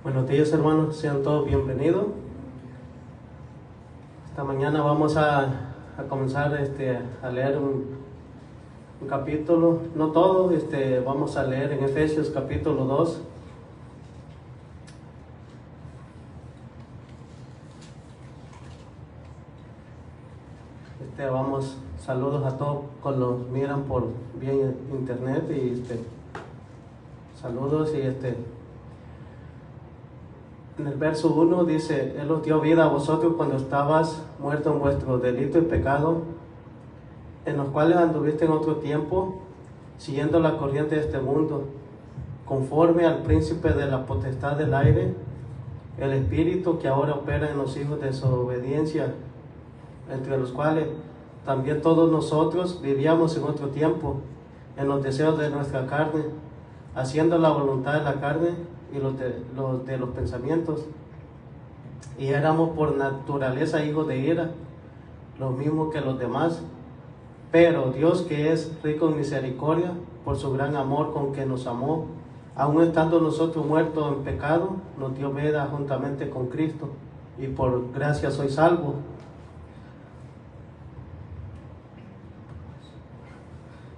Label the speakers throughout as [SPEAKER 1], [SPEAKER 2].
[SPEAKER 1] Buenos días, hermanos, sean todos bienvenidos. Esta mañana vamos a comenzar a leer un capítulo, no todo, vamos a leer en Efesios capítulo 2. Saludos a todos que los miran por vía internet y saludos y en el verso 1 dice: Él os dio vida a vosotros cuando estabas muertos en vuestro delito y pecado, en los cuales anduviste en otro tiempo, siguiendo la corriente de este mundo, conforme al príncipe de la potestad del aire, el espíritu que ahora opera en los hijos de desobediencia, entre los cuales también todos nosotros vivíamos en otro tiempo, en los deseos de nuestra carne, haciendo la voluntad de la carne y los de los pensamientos, y éramos por naturaleza hijos de ira, lo mismo que los demás. Pero Dios, que es rico en misericordia, por su gran amor con que nos amó, aun estando nosotros muertos en pecado, nos dio vida juntamente con Cristo, y por gracia soy salvo.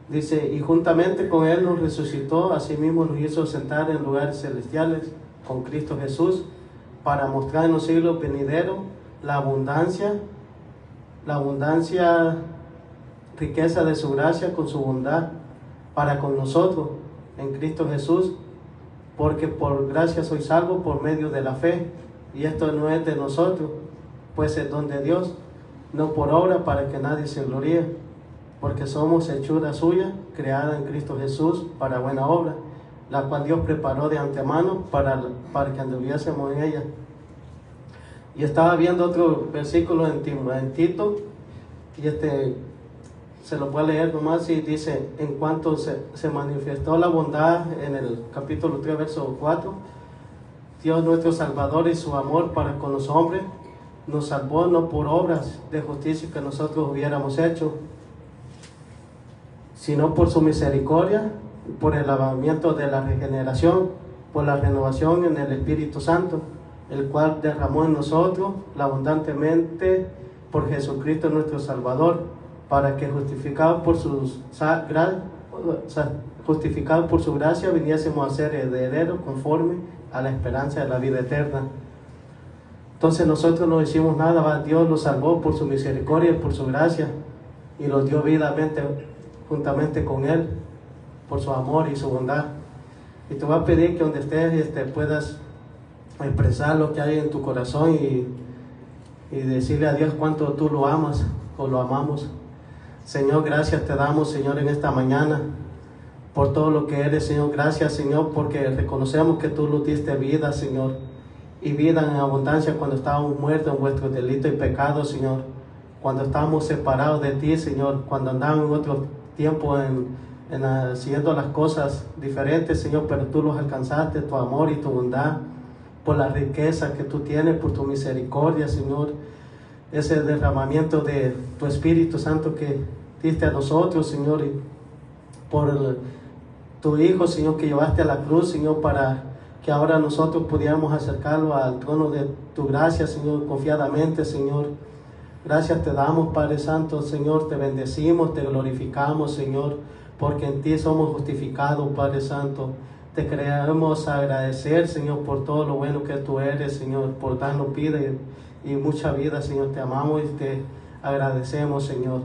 [SPEAKER 1] Dice: y juntamente con Él nos resucitó, asimismo nos hizo sentar en lugares celestiales con Cristo Jesús, para mostrar en los siglos venideros la abundancia riqueza de su gracia con su bondad para con nosotros en Cristo Jesús, porque por gracia soy salvo por medio de la fe, y esto no es de nosotros, pues es don de Dios, no por obra, para que nadie se gloríe, porque somos hechura suya, creada en Cristo Jesús para buena obra, la cual Dios preparó de antemano para que anduviésemos en ella. Y estaba viendo otro versículo en Tito, y se lo voy a leer nomás, y dice: en cuanto se manifestó la bondad, en el capítulo 3, verso 4, Dios nuestro Salvador y su amor para con los hombres, nos salvó no por obras de justicia que nosotros hubiéramos hecho, sino por su misericordia, por el lavamiento de la regeneración, por la renovación en el Espíritu Santo, el cual derramó en nosotros abundantemente por Jesucristo nuestro Salvador, para que justificados por su gracia viniésemos a ser herederos conforme a la esperanza de la vida eterna. Entonces nosotros no hicimos nada, Dios nos salvó por su misericordia y por su gracia, y nos dio vida juntamente con Él, por su amor y su bondad. Y te voy a pedir que donde estés puedas expresar lo que hay en tu corazón y decirle a Dios cuánto tú lo amas o lo amamos. Señor, gracias te damos, Señor, en esta mañana por todo lo que eres, Señor. Gracias, Señor, porque reconocemos que tú nos diste vida, Señor, y vida en abundancia cuando estábamos muertos en vuestro delito y pecado, Señor, cuando estábamos separados de ti, Señor, cuando andábamos en otro tiempo siguiendo las cosas diferentes, Señor, pero tú los alcanzaste, tu amor y tu bondad, por la riqueza que tú tienes, por tu misericordia, Señor, ese derramamiento de tu Espíritu Santo que diste a nosotros, Señor, y por tu Hijo, Señor, que llevaste a la cruz, Señor, para que ahora nosotros pudiéramos acercarlo al trono de tu gracia, Señor, confiadamente, Señor. Gracias te damos, Padre Santo, Señor, te bendecimos, te glorificamos, Señor, porque en ti somos justificados, Padre Santo. Te queremos agradecer, Señor, por todo lo bueno que tú eres, Señor, por darnos vida y mucha vida, Señor. Te amamos y te agradecemos, Señor.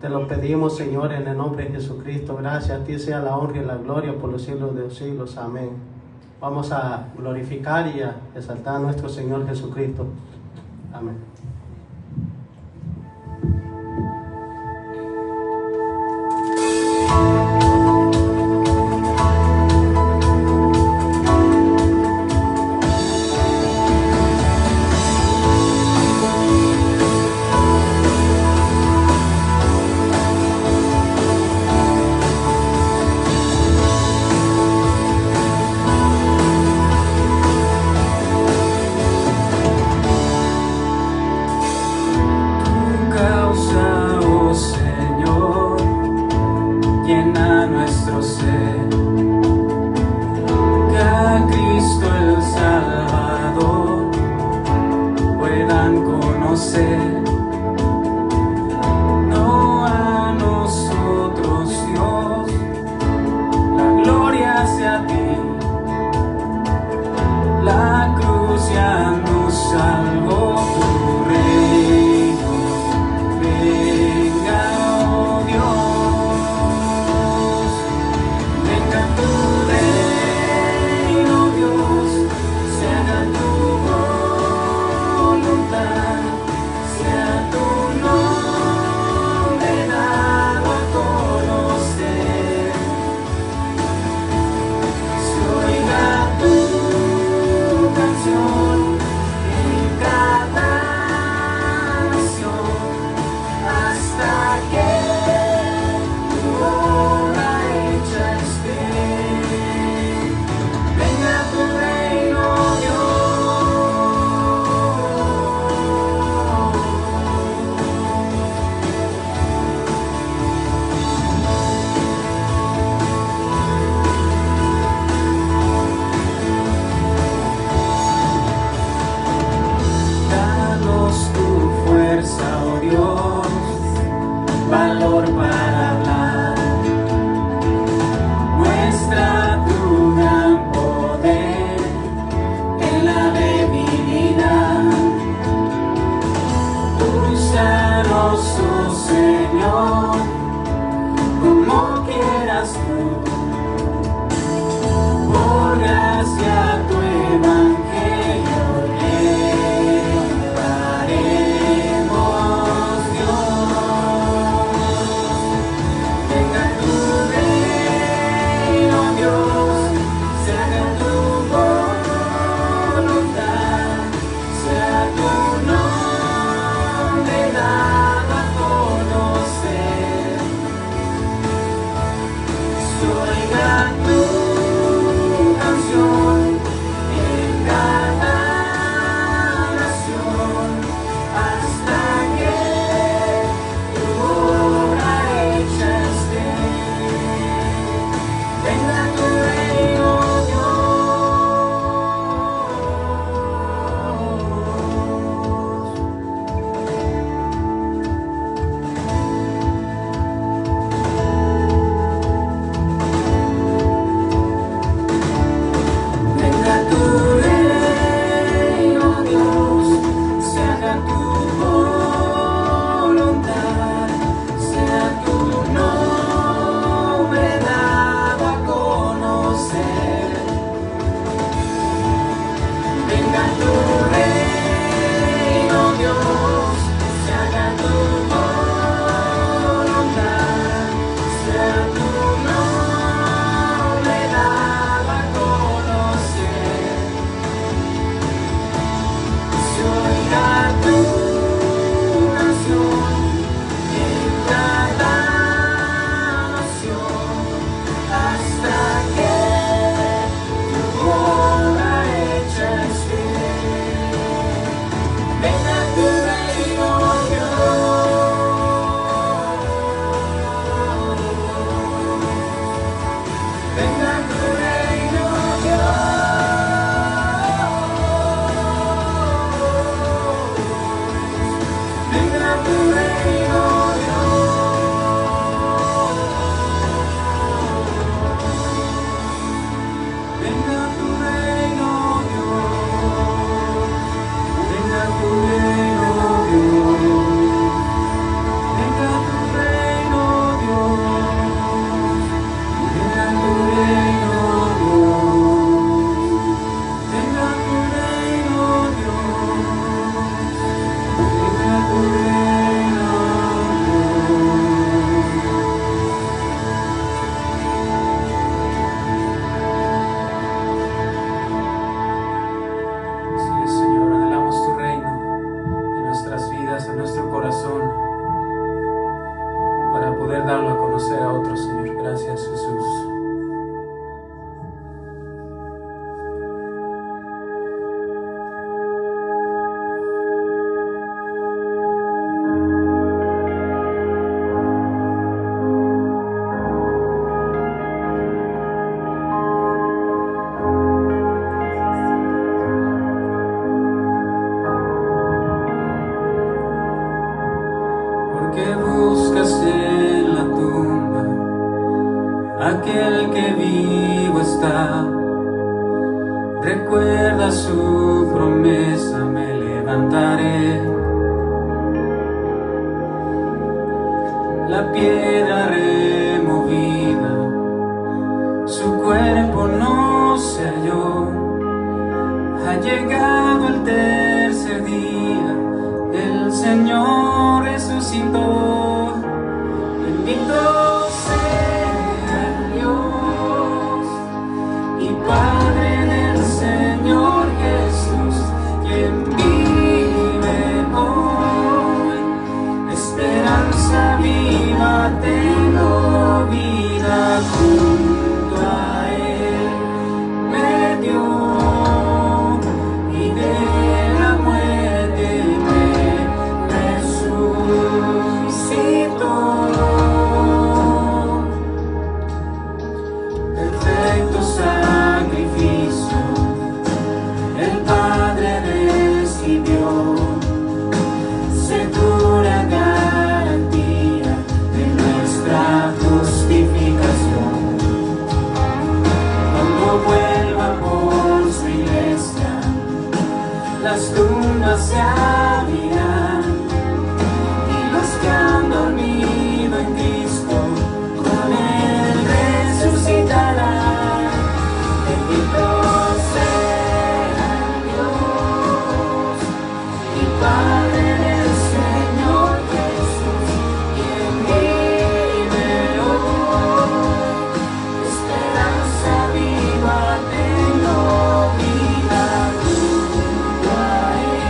[SPEAKER 1] Te lo pedimos, Señor, en el nombre de Jesucristo. Gracias, a ti sea la honra y la gloria por los siglos de los siglos. Amén. Vamos a glorificar y a exaltar a nuestro Señor Jesucristo. Amén.
[SPEAKER 2] aquel que vivo está. Recuerda su promesa, me levantaré. La piedra removida, su cuerpo no se halló. Ha llegado el tercer día, el Señor resucitó. Bendito sea Dios y Padre del Señor Jesús, quien vive hoy. Esperanza viva tengo, vida junto a Él me dio. Perfecto sacrificio, el Padre recibió, segura garantía de nuestra justificación. Cuando vuelva por su iglesia, las tumbas se abrirán y los que han dormido en Cristo con Él resucitarán. Bendito sea Dios y Padre del Señor Jesús, quien vive hoy. Esperanza viva tengo, vida junto a Él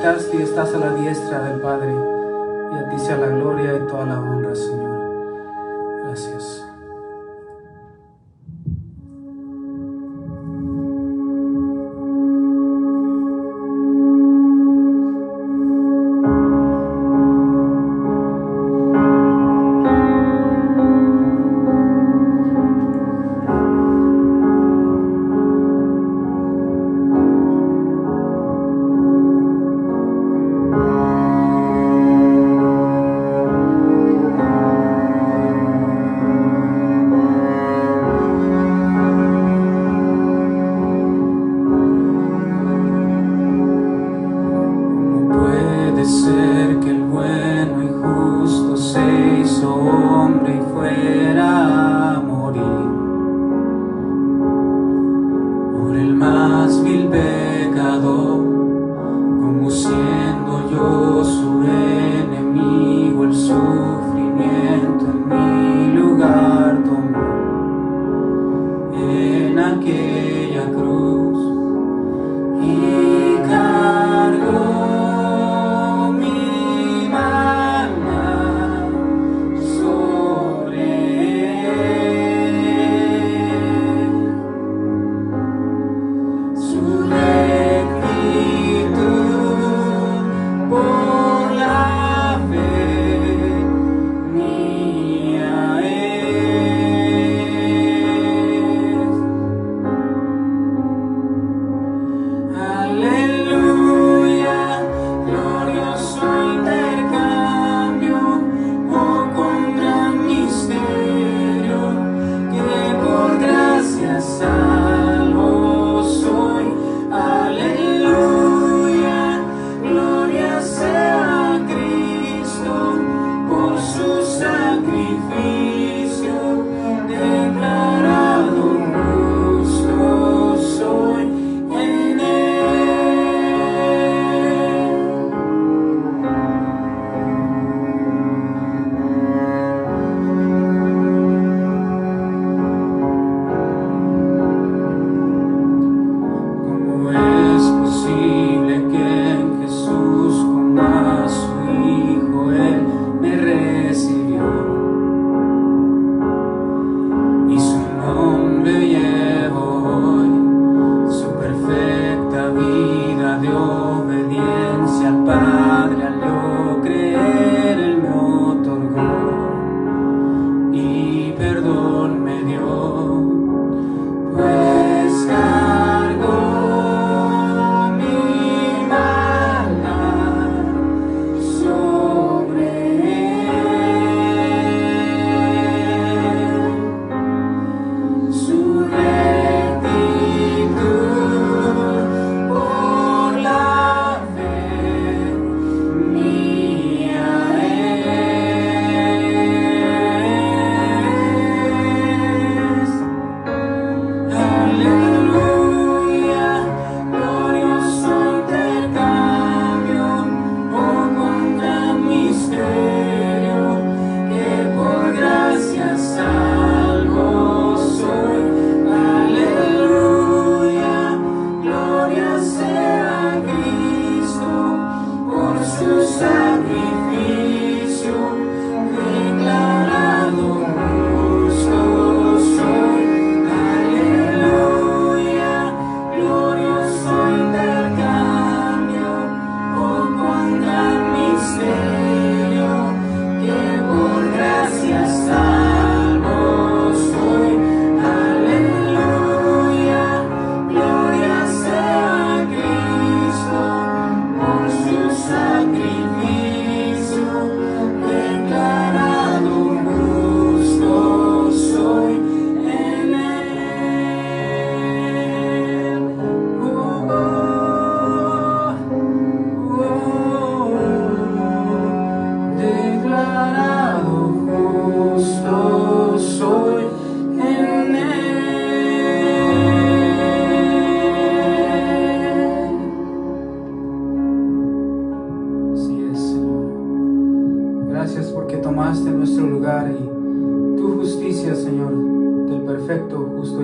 [SPEAKER 3] sentaste y estás a la diestra del Padre, y a ti sea la gloria y toda la honra, Señor. Gracias.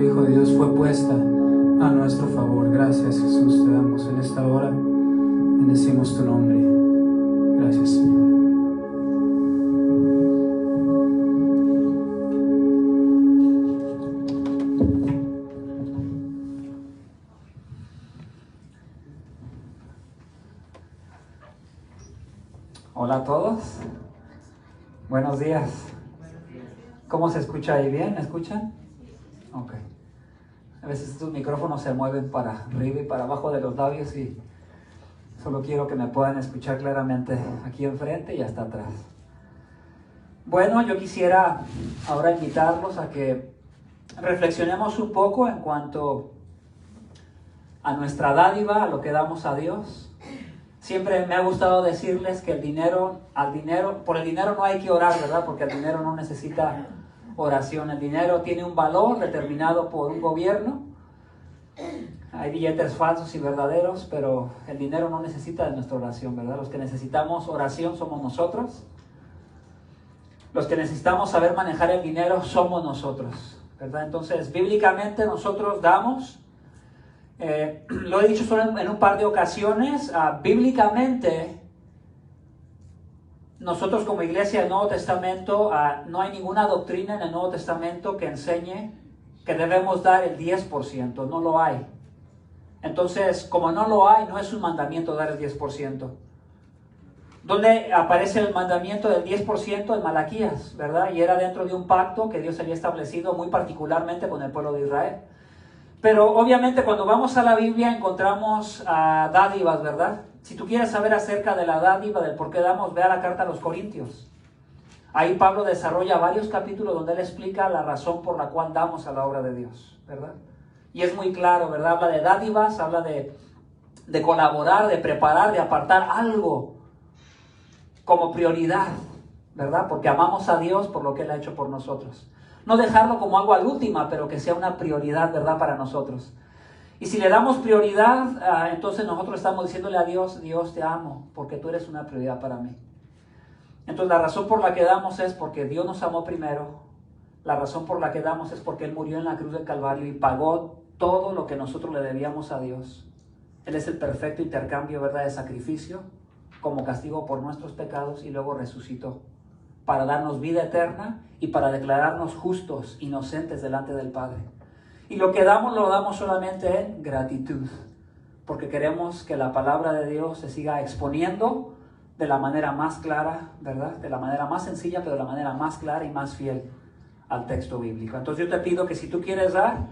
[SPEAKER 3] Hijo de Dios fue puesta a nuestro favor. Gracias, Jesús, te damos en esta hora. Bendecimos tu nombre. Gracias, Señor.
[SPEAKER 4] Hola a todos. Buenos días. ¿Cómo se escucha ahí? ¿Bien? ¿Me escuchan? Ok. A veces estos micrófonos se mueven para arriba y para abajo de los labios y solo quiero que me puedan escuchar claramente aquí enfrente y hasta atrás. Bueno, yo quisiera ahora invitarlos a que reflexionemos un poco en cuanto a nuestra dádiva, a lo que damos a Dios. Siempre me ha gustado decirles que por el dinero no hay que orar, ¿verdad? Porque el dinero no necesita oración. El dinero tiene un valor determinado por un gobierno. Hay billetes falsos y verdaderos, pero el dinero no necesita de nuestra oración, ¿verdad? Los que necesitamos oración somos nosotros. Los que necesitamos saber manejar el dinero somos nosotros, ¿verdad? Entonces, bíblicamente nosotros damos. Lo he dicho solo en un par de ocasiones. Bíblicamente, nosotros como iglesia del Nuevo Testamento, no hay ninguna doctrina en el Nuevo Testamento que enseñe que debemos dar el 10%, no lo hay. Entonces, como no lo hay, no es un mandamiento dar el 10%. ¿Dónde aparece el mandamiento del 10%? En Malaquías, ¿verdad? Y era dentro de un pacto que Dios había establecido muy particularmente con el pueblo de Israel. Pero obviamente cuando vamos a la Biblia encontramos dádivas, ¿verdad? Si tú quieres saber acerca de la dádiva, del por qué damos, ve a la carta a los Corintios. Ahí Pablo desarrolla varios capítulos donde él explica la razón por la cual damos a la obra de Dios, ¿verdad? Y es muy claro, ¿verdad? Habla de dádivas, habla de colaborar, de preparar, de apartar algo como prioridad, ¿verdad? Porque amamos a Dios por lo que Él ha hecho por nosotros. No dejarlo como algo al última, pero que sea una prioridad, ¿verdad? Para nosotros. Y si le damos prioridad, entonces nosotros estamos diciéndole a Dios, Dios te amo, porque tú eres una prioridad para mí. Entonces la razón por la que damos es porque Dios nos amó primero. La razón por la que damos es porque Él murió en la cruz del Calvario y pagó todo lo que nosotros le debíamos a Dios. Él es el perfecto intercambio, ¿verdad? De sacrificio como castigo por nuestros pecados y luego resucitó para darnos vida eterna y para declararnos justos, inocentes delante del Padre. Y lo que damos, lo damos solamente en gratitud, porque queremos que la palabra de Dios se siga exponiendo de la manera más clara, ¿verdad? De la manera más sencilla, pero de la manera más clara y más fiel al texto bíblico. Entonces yo te pido que si tú quieres dar,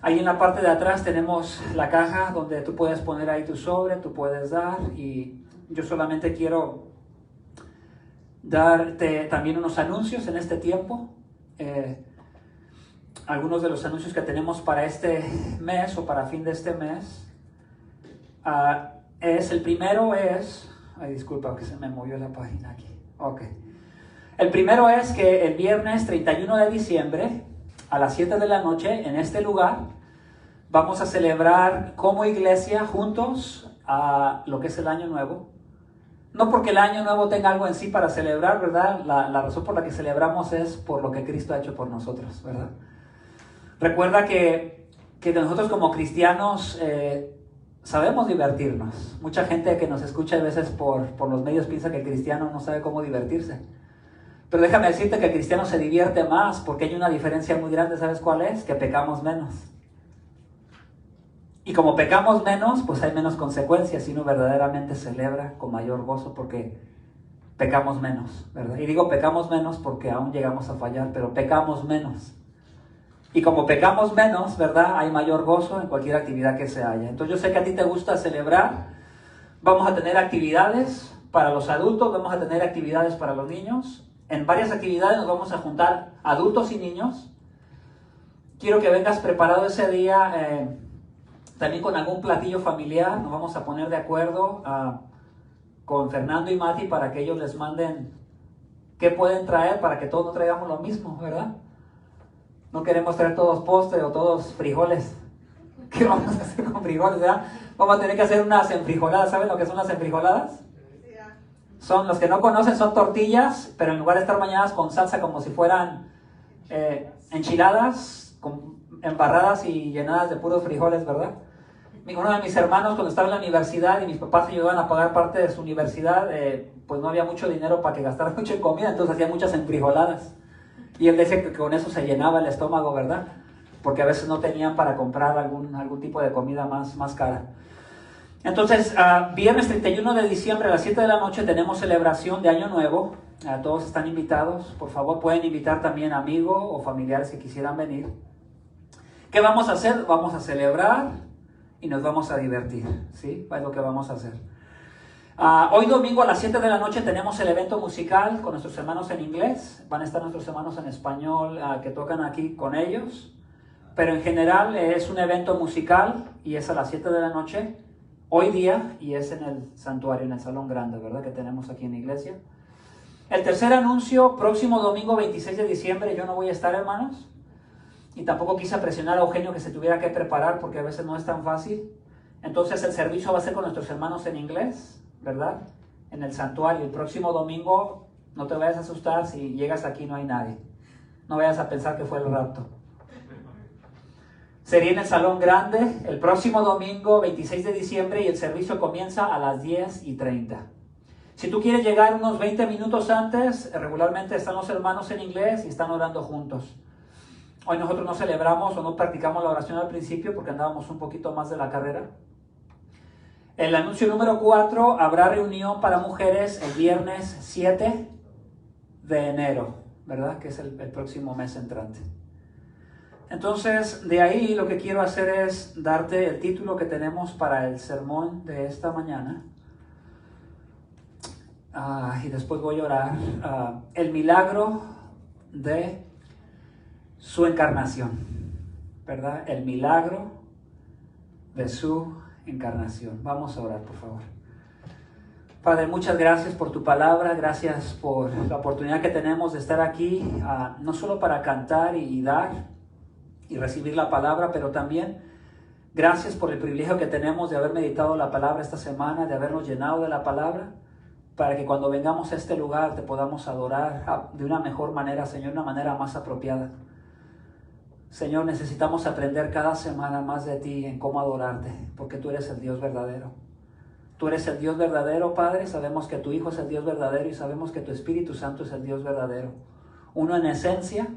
[SPEAKER 4] ahí en la parte de atrás tenemos la caja donde tú puedes poner ahí tu sobre, tú puedes dar, y yo solamente quiero darte también unos anuncios en este tiempo. Algunos de los anuncios que tenemos para este mes o para fin de este mes el primero es, disculpa que se me movió la página aquí. El primero es que el viernes 31 de diciembre a las 7 de la noche en este lugar vamos a celebrar como iglesia juntos lo que es el Año Nuevo. No porque el Año Nuevo tenga algo en sí para celebrar, ¿verdad? La razón por la que celebramos es por lo que Cristo ha hecho por nosotros, ¿verdad? Recuerda que nosotros como cristianos sabemos divertirnos. Mucha gente que nos escucha a veces por los medios piensa que el cristiano no sabe cómo divertirse. Pero déjame decirte que el cristiano se divierte más porque hay una diferencia muy grande, ¿sabes cuál es? Que pecamos menos. Y como pecamos menos, pues hay menos consecuencias y uno verdaderamente celebra con mayor gozo porque pecamos menos, ¿verdad? Y digo pecamos menos porque aún llegamos a fallar, pero pecamos menos. Y como pecamos menos, ¿verdad? Hay mayor gozo en cualquier actividad que se haya. Entonces yo sé que a ti te gusta celebrar. Vamos a tener actividades para los adultos, vamos a tener actividades para los niños. En varias actividades nos vamos a juntar adultos y niños. Quiero que vengas preparado ese día también con algún platillo familiar. Nos vamos a poner de acuerdo con Fernando y Mati para que ellos les manden qué pueden traer para que todos no traigamos lo mismo, ¿verdad? No queremos traer todos postre o todos frijoles. ¿Qué vamos a hacer con frijoles, verdad? Vamos a tener que hacer unas enfrijoladas. ¿Saben lo que son las enfrijoladas? Son, los que no conocen, son tortillas, pero en lugar de estar bañadas con salsa como si fueran enchiladas, embarradas y llenadas de puros frijoles, ¿verdad? uno de mis hermanos cuando estaba en la universidad y mis papás ayudaban a pagar parte de su universidad, pues no había mucho dinero para que gastara mucho en comida, entonces hacía muchas enfrijoladas. Y él decía que con eso se llenaba el estómago, ¿verdad? Porque a veces no tenían para comprar algún tipo de comida más cara. Entonces, viernes 31 de diciembre a las 7 de la noche tenemos celebración de Año Nuevo. Todos están invitados. Por favor, pueden invitar también amigos o familiares que quisieran venir. ¿Qué vamos a hacer? Vamos a celebrar y nos vamos a divertir, ¿sí? Es lo que vamos a hacer. Hoy domingo a las 7 de la noche tenemos el evento musical con nuestros hermanos en inglés. Van a estar nuestros hermanos en español que tocan aquí con ellos. Pero en general es un evento musical y es a las 7 de la noche, hoy día, y es en el santuario, en el salón grande, ¿verdad? Que tenemos aquí en la iglesia. El tercer anuncio, próximo domingo 26 de diciembre, yo no voy a estar, hermanos. Y tampoco quise presionar a Eugenio que se tuviera que preparar porque a veces no es tan fácil. Entonces el servicio va a ser con nuestros hermanos en inglés, ¿verdad? En el santuario. El próximo domingo, no te vayas a asustar si llegas aquí y no hay nadie. No vayas a pensar que fue el rapto. Sería en el salón grande el próximo domingo 26 de diciembre y el servicio comienza a las 10:30. Si tú quieres llegar unos 20 minutos antes, regularmente están los hermanos en inglés y están orando juntos. Hoy nosotros no celebramos o no practicamos la oración al principio porque andábamos un poquito más de la carrera. El anuncio número 4, habrá reunión para mujeres el viernes 7 de enero, ¿verdad? Que es el próximo mes entrante. Entonces, de ahí lo que quiero hacer es darte el título que tenemos para el sermón de esta mañana. Y después voy a orar. El milagro de su encarnación, ¿verdad? El milagro de su encarnación. Vamos a orar, por favor. Padre, muchas gracias por tu palabra, gracias por la oportunidad que tenemos de estar aquí, no solo para cantar y dar y recibir la palabra, pero también gracias por el privilegio que tenemos de haber meditado la palabra esta semana, de habernos llenado de la palabra, para que cuando vengamos a este lugar te podamos adorar de una mejor manera, Señor, una manera más apropiada. Señor, necesitamos aprender cada semana más de ti en cómo adorarte, porque tú eres el Dios verdadero. Tú eres el Dios verdadero, Padre. Sabemos que tu Hijo es el Dios verdadero y sabemos que tu Espíritu Santo es el Dios verdadero. Uno en esencia,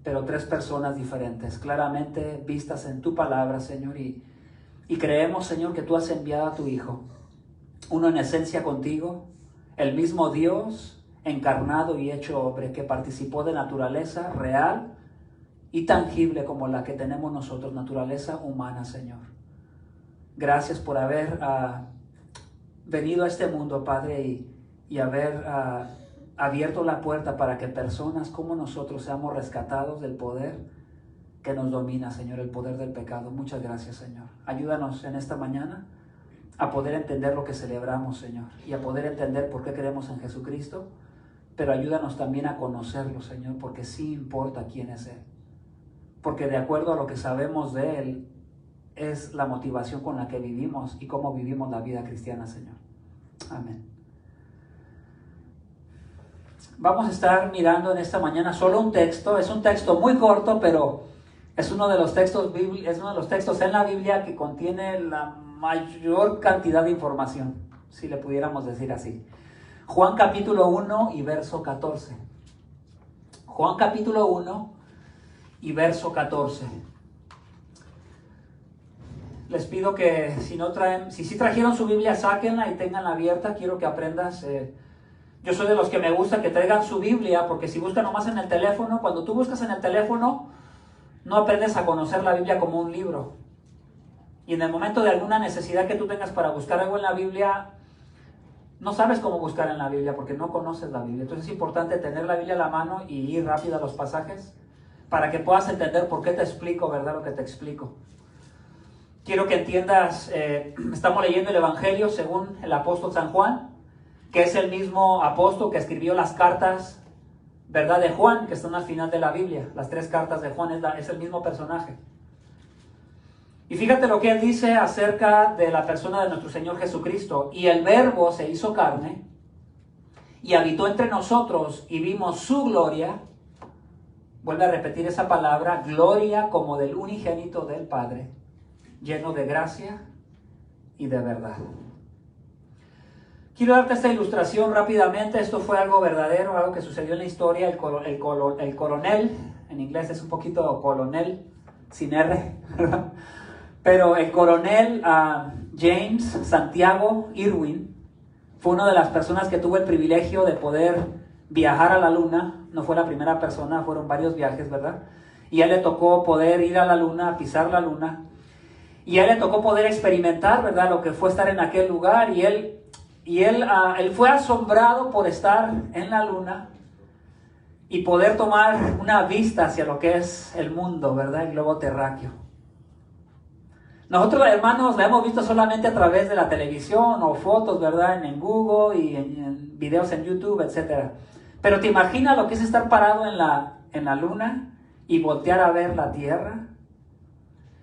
[SPEAKER 4] pero tres personas diferentes, claramente vistas en tu palabra, Señor. Y creemos, Señor, que tú has enviado a tu Hijo. Uno en esencia contigo, el mismo Dios encarnado y hecho hombre que participó de naturaleza real y tangible como la que tenemos nosotros, naturaleza humana, Señor. Gracias por haber venido a este mundo, Padre, y haber abierto la puerta para que personas como nosotros seamos rescatados del poder que nos domina, Señor, el poder del pecado. Muchas gracias, Señor. Ayúdanos en esta mañana a poder entender lo que celebramos, Señor, y a poder entender por qué creemos en Jesucristo, pero ayúdanos también a conocerlo, Señor, porque sí importa quién es Él. Porque de acuerdo a lo que sabemos de Él, es la motivación con la que vivimos y cómo vivimos la vida cristiana, Señor. Amén. Vamos a estar mirando en esta mañana solo un texto. Es un texto muy corto, pero es uno de los textos en la Biblia que contiene la mayor cantidad de información, si le pudiéramos decir así. Juan capítulo 1 y verso 14. Juan capítulo 1 y verso 14. Les pido que si trajeron su Biblia, sáquenla y tenganla abierta. Quiero que aprendas. Yo soy de los que me gusta que traigan su Biblia, porque si buscan nomás en el teléfono, cuando tú buscas en el teléfono, no aprendes a conocer la Biblia como un libro. Y en el momento de alguna necesidad que tú tengas para buscar algo en la Biblia, no sabes cómo buscar en la Biblia porque no conoces la Biblia. Entonces es importante tener la Biblia a la mano y ir rápido a los pasajes para que puedas entender por qué te explico, ¿verdad? Lo que te explico. Quiero que entiendas, estamos leyendo el Evangelio según el apóstol San Juan, que es el mismo apóstol que escribió las cartas, ¿verdad? De Juan, que están al final de la Biblia. Las 3 cartas de Juan es el mismo personaje. Y fíjate lo que él dice acerca de la persona de nuestro Señor Jesucristo. Y el Verbo se hizo carne y habitó entre nosotros y vimos su gloria. Vuelve a repetir esa palabra, gloria como del unigénito del Padre, lleno de gracia y de verdad. Quiero darte esta ilustración rápidamente. Esto fue algo verdadero, algo que sucedió en la historia. El coronel, en inglés es un poquito colonel, sin R, ¿verdad? Pero el coronel James Santiago Irwin fue una de las personas que tuvo el privilegio de poder viajar a la luna. No fue la primera persona, fueron varios viajes, ¿verdad? Y a él le tocó poder ir a la luna, pisar la luna. Y a él le tocó poder experimentar, ¿verdad?, lo que fue estar en aquel lugar. Y él fue asombrado por estar en la luna y poder tomar una vista hacia lo que es el mundo, ¿verdad?, el globo terráqueo. Nosotros, hermanos, la hemos visto solamente a través de la televisión o fotos, ¿verdad?, en Google y en videos en YouTube, etc. Pero ¿te imaginas lo que es estar parado en la luna y voltear a ver la Tierra?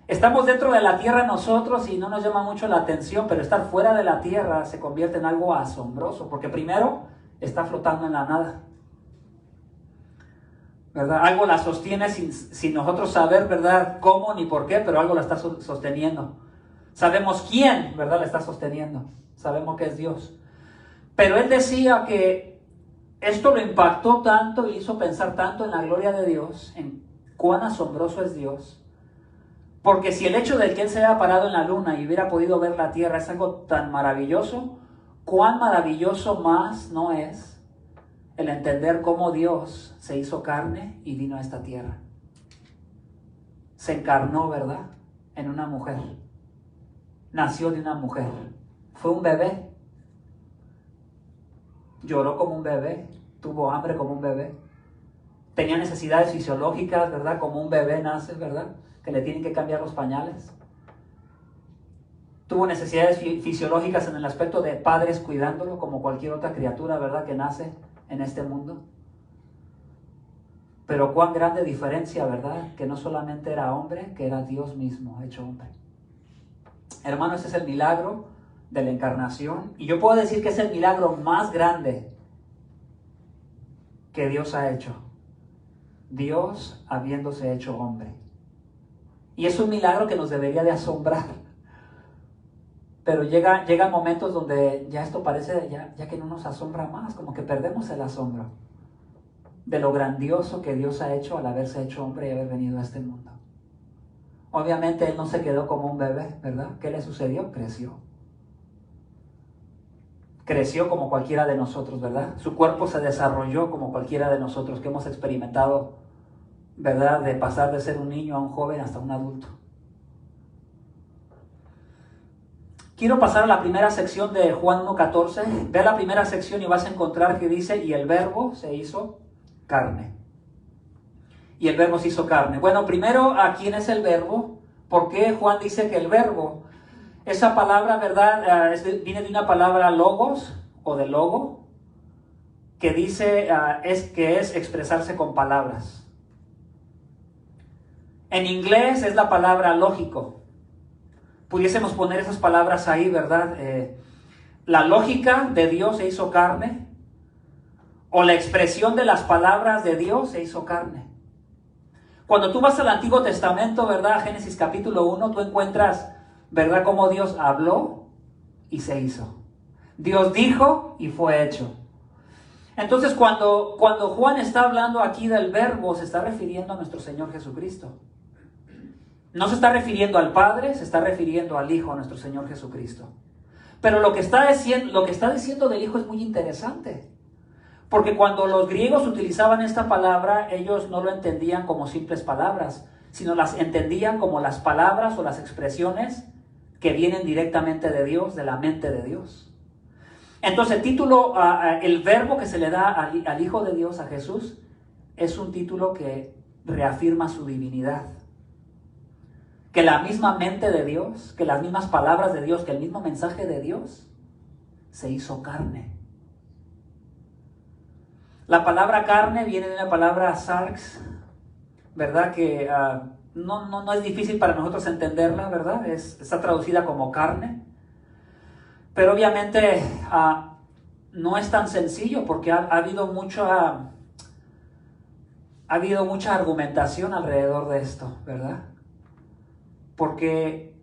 [SPEAKER 4] Estamos dentro de la Tierra nosotros y no nos llama mucho la atención, pero estar fuera de la Tierra se convierte en algo asombroso, porque primero está flotando en la nada, ¿verdad? Algo la sostiene sin nosotros saber, ¿verdad?, cómo ni por qué, pero algo la está sosteniendo. Sabemos quién, ¿verdad?, la está sosteniendo. Sabemos que es Dios. Pero él decía que esto lo impactó tanto y hizo pensar tanto en la gloria de Dios, en cuán asombroso es Dios. Porque si el hecho de que él se haya parado en la luna y hubiera podido ver la tierra es algo tan maravilloso, cuán maravilloso más no es el entender cómo Dios se hizo carne y vino a esta tierra. Se encarnó, ¿verdad?, en una mujer. Nació de una mujer. Fue un bebé. Lloró como un bebé. Tuvo hambre como un bebé. Tenía necesidades fisiológicas, ¿verdad?, como un bebé nace, ¿verdad?, que le tienen que cambiar los pañales. Tuvo necesidades fisiológicas en el aspecto de padres cuidándolo como cualquier otra criatura, ¿verdad?, que nace en este mundo. Pero cuán grande diferencia, ¿verdad?, que no solamente era hombre, que era Dios mismo hecho hombre. Hermano, ese es el milagro de la encarnación. Y yo puedo decir que es el milagro más grande que Dios ha hecho. Dios habiéndose hecho hombre. Y es un milagro que nos debería de asombrar. Pero llegan momentos donde ya esto parece, ya que no nos asombra más, como que perdemos el asombro de lo grandioso que Dios ha hecho al haberse hecho hombre y haber venido a este mundo. Obviamente Él no se quedó como un bebé, ¿verdad? ¿Qué le sucedió? Creció. Creció como cualquiera de nosotros, ¿verdad? Su cuerpo se desarrolló como cualquiera de nosotros que hemos experimentado, ¿verdad?, de pasar de ser un niño a un joven hasta un adulto. Quiero pasar a la primera sección de Juan 1:14. Ve a la primera sección y vas a encontrar que dice, y el verbo se hizo carne. Y el verbo se hizo carne. Bueno, primero, ¿a quién es el verbo? ¿Por qué Juan dice que el verbo? Esa palabra, ¿verdad?, viene de una palabra logos o de logo, que dice que es expresarse con palabras. En inglés es la palabra lógico. Pudiésemos poner esas palabras ahí, ¿verdad? La lógica de Dios se hizo carne, o la expresión de las palabras de Dios se hizo carne. Cuando tú vas al Antiguo Testamento, ¿verdad?, Génesis capítulo 1, tú encuentras, ¿verdad?, cómo Dios habló y se hizo. Dios dijo y fue hecho. Entonces, cuando Juan está hablando aquí del verbo, se está refiriendo a nuestro Señor Jesucristo. No se está refiriendo al Padre, se está refiriendo al Hijo, a nuestro Señor Jesucristo. Pero lo que está diciendo del Hijo es muy interesante. Porque cuando los griegos utilizaban esta palabra, ellos no lo entendían como simples palabras, sino las entendían como las palabras o las expresiones que vienen directamente de Dios, de la mente de Dios. Entonces el título, el verbo que se le da al Hijo de Dios, a Jesús, es un título que reafirma su divinidad. Que la misma mente de Dios, que las mismas palabras de Dios, que el mismo mensaje de Dios se hizo carne. La palabra carne viene de una palabra sarx, ¿verdad? Que no es difícil para nosotros entenderla, ¿verdad? Está traducida como carne. Pero obviamente no es tan sencillo porque ha habido mucha argumentación alrededor de esto, ¿verdad? Porque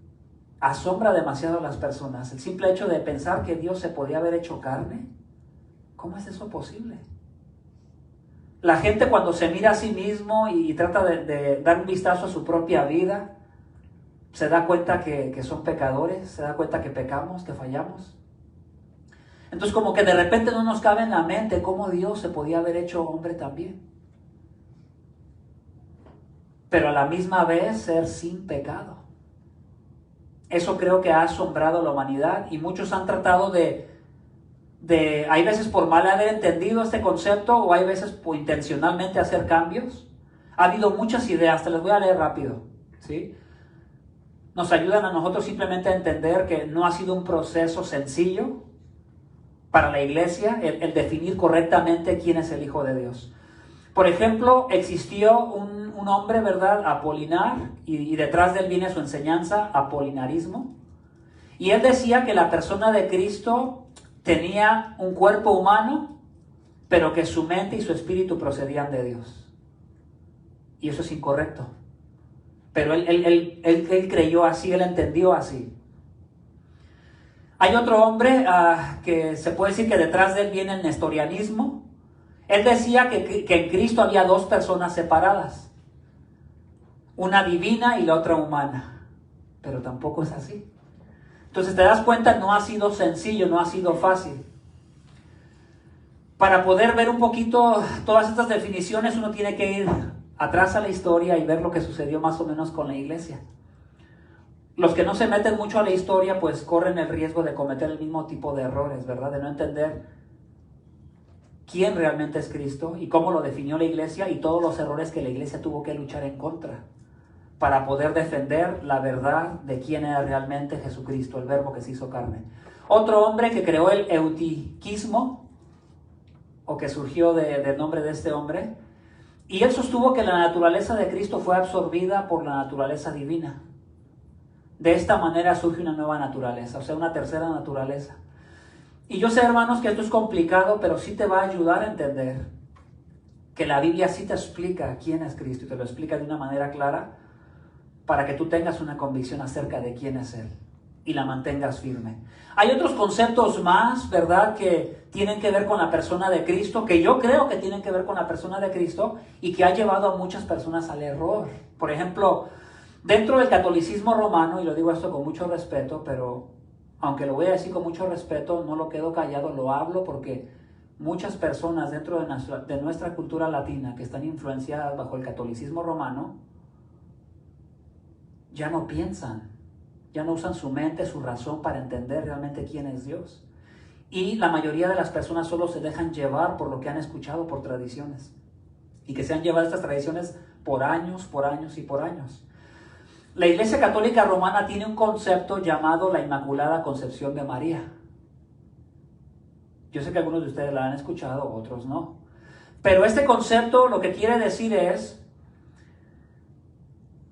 [SPEAKER 4] asombra demasiado a las personas. El simple hecho de pensar que Dios se podía haber hecho carne, ¿cómo es eso posible? La gente cuando se mira a sí mismo y trata de dar un vistazo a su propia vida, se da cuenta que son pecadores, se da cuenta que pecamos, que fallamos. Entonces como que de repente no nos cabe en la mente cómo Dios se podía haber hecho hombre también. Pero a la misma vez ser sin pecado. Eso creo que ha asombrado a la humanidad y muchos han tratado hay veces por mal haber entendido este concepto o hay veces por intencionalmente hacer cambios. Ha habido muchas ideas, te las voy a leer rápido, ¿sí? Nos ayudan a nosotros simplemente a entender que no ha sido un proceso sencillo para la iglesia el definir correctamente quién es el Hijo de Dios. Por ejemplo, existió un hombre, ¿verdad? Apolinar, y detrás de él viene su enseñanza, apolinarismo. Y él decía que la persona de Cristo tenía un cuerpo humano, pero que su mente y su espíritu procedían de Dios. Y eso es incorrecto. Pero él creyó así, él entendió así. Hay otro hombre que se puede decir que detrás de él viene el nestorianismo. Él decía que en Cristo había dos personas separadas. Una divina y la otra humana. Pero tampoco es así. Entonces te das cuenta, no ha sido sencillo, no ha sido fácil. Para poder ver un poquito todas estas definiciones, uno tiene que ir atrás a la historia y ver lo que sucedió más o menos con la iglesia. Los que no se meten mucho a la historia, pues corren el riesgo de cometer el mismo tipo de errores, ¿verdad? De no entender quién realmente es Cristo y cómo lo definió la iglesia y todos los errores que la iglesia tuvo que luchar en contra para poder defender la verdad de quién era realmente Jesucristo, el verbo que se hizo carne. Otro hombre que creó el eutiquismo, o que surgió del nombre de este hombre, y él sostuvo que la naturaleza de Cristo fue absorbida por la naturaleza divina. De esta manera surge una nueva naturaleza, o sea, una tercera naturaleza. Y yo sé, hermanos, que esto es complicado, pero sí te va a ayudar a entender que la Biblia sí te explica quién es Cristo y te lo explica de una manera clara para que tú tengas una convicción acerca de quién es Él y la mantengas firme. Hay otros conceptos más, ¿verdad?, que tienen que ver con la persona de Cristo, que yo creo que tienen que ver con la persona de Cristo y que ha llevado a muchas personas al error. Por ejemplo, dentro del catolicismo romano, y lo digo esto con mucho respeto, pero aunque lo voy a decir con mucho respeto, no lo quedo callado, lo hablo porque muchas personas dentro de nuestra cultura latina que están influenciadas bajo el catolicismo romano, ya no piensan, ya no usan su mente, su razón para entender realmente quién es Dios. Y la mayoría de las personas solo se dejan llevar por lo que han escuchado, por tradiciones. Y que se han llevado estas tradiciones por años y por años. La Iglesia Católica Romana tiene un concepto llamado la Inmaculada Concepción de María. Yo sé que algunos de ustedes la han escuchado, otros no. Pero este concepto lo que quiere decir es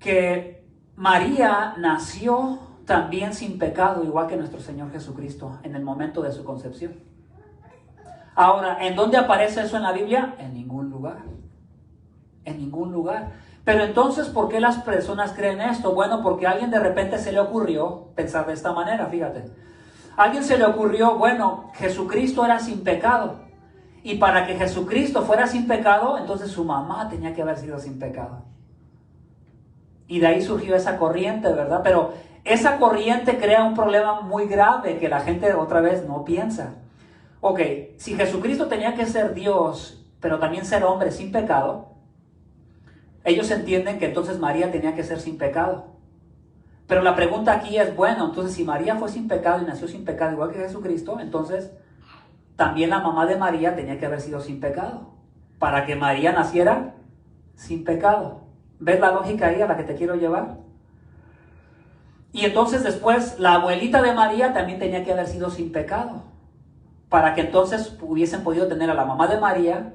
[SPEAKER 4] que María nació también sin pecado, igual que nuestro Señor Jesucristo, en el momento de su concepción. Ahora, ¿en dónde aparece eso en la Biblia? En ningún lugar. En ningún lugar. Pero entonces, ¿por qué las personas creen esto? Bueno, porque a alguien de repente se le ocurrió pensar de esta manera, fíjate. A alguien se le ocurrió, bueno, Jesucristo era sin pecado. Y para que Jesucristo fuera sin pecado, entonces su mamá tenía que haber sido sin pecado. Y de ahí surgió esa corriente, ¿verdad? Pero esa corriente crea un problema muy grave que la gente otra vez no piensa. Ok, si Jesucristo tenía que ser Dios, pero también ser hombre sin pecado, ellos entienden que entonces María tenía que ser sin pecado. Pero la pregunta aquí es, bueno, entonces si María fue sin pecado y nació sin pecado igual que Jesucristo, entonces también la mamá de María tenía que haber sido sin pecado, para que María naciera sin pecado. ¿Ves la lógica ahí a la que te quiero llevar? Y entonces después la abuelita de María también tenía que haber sido sin pecado, para que entonces hubiesen podido tener a la mamá de María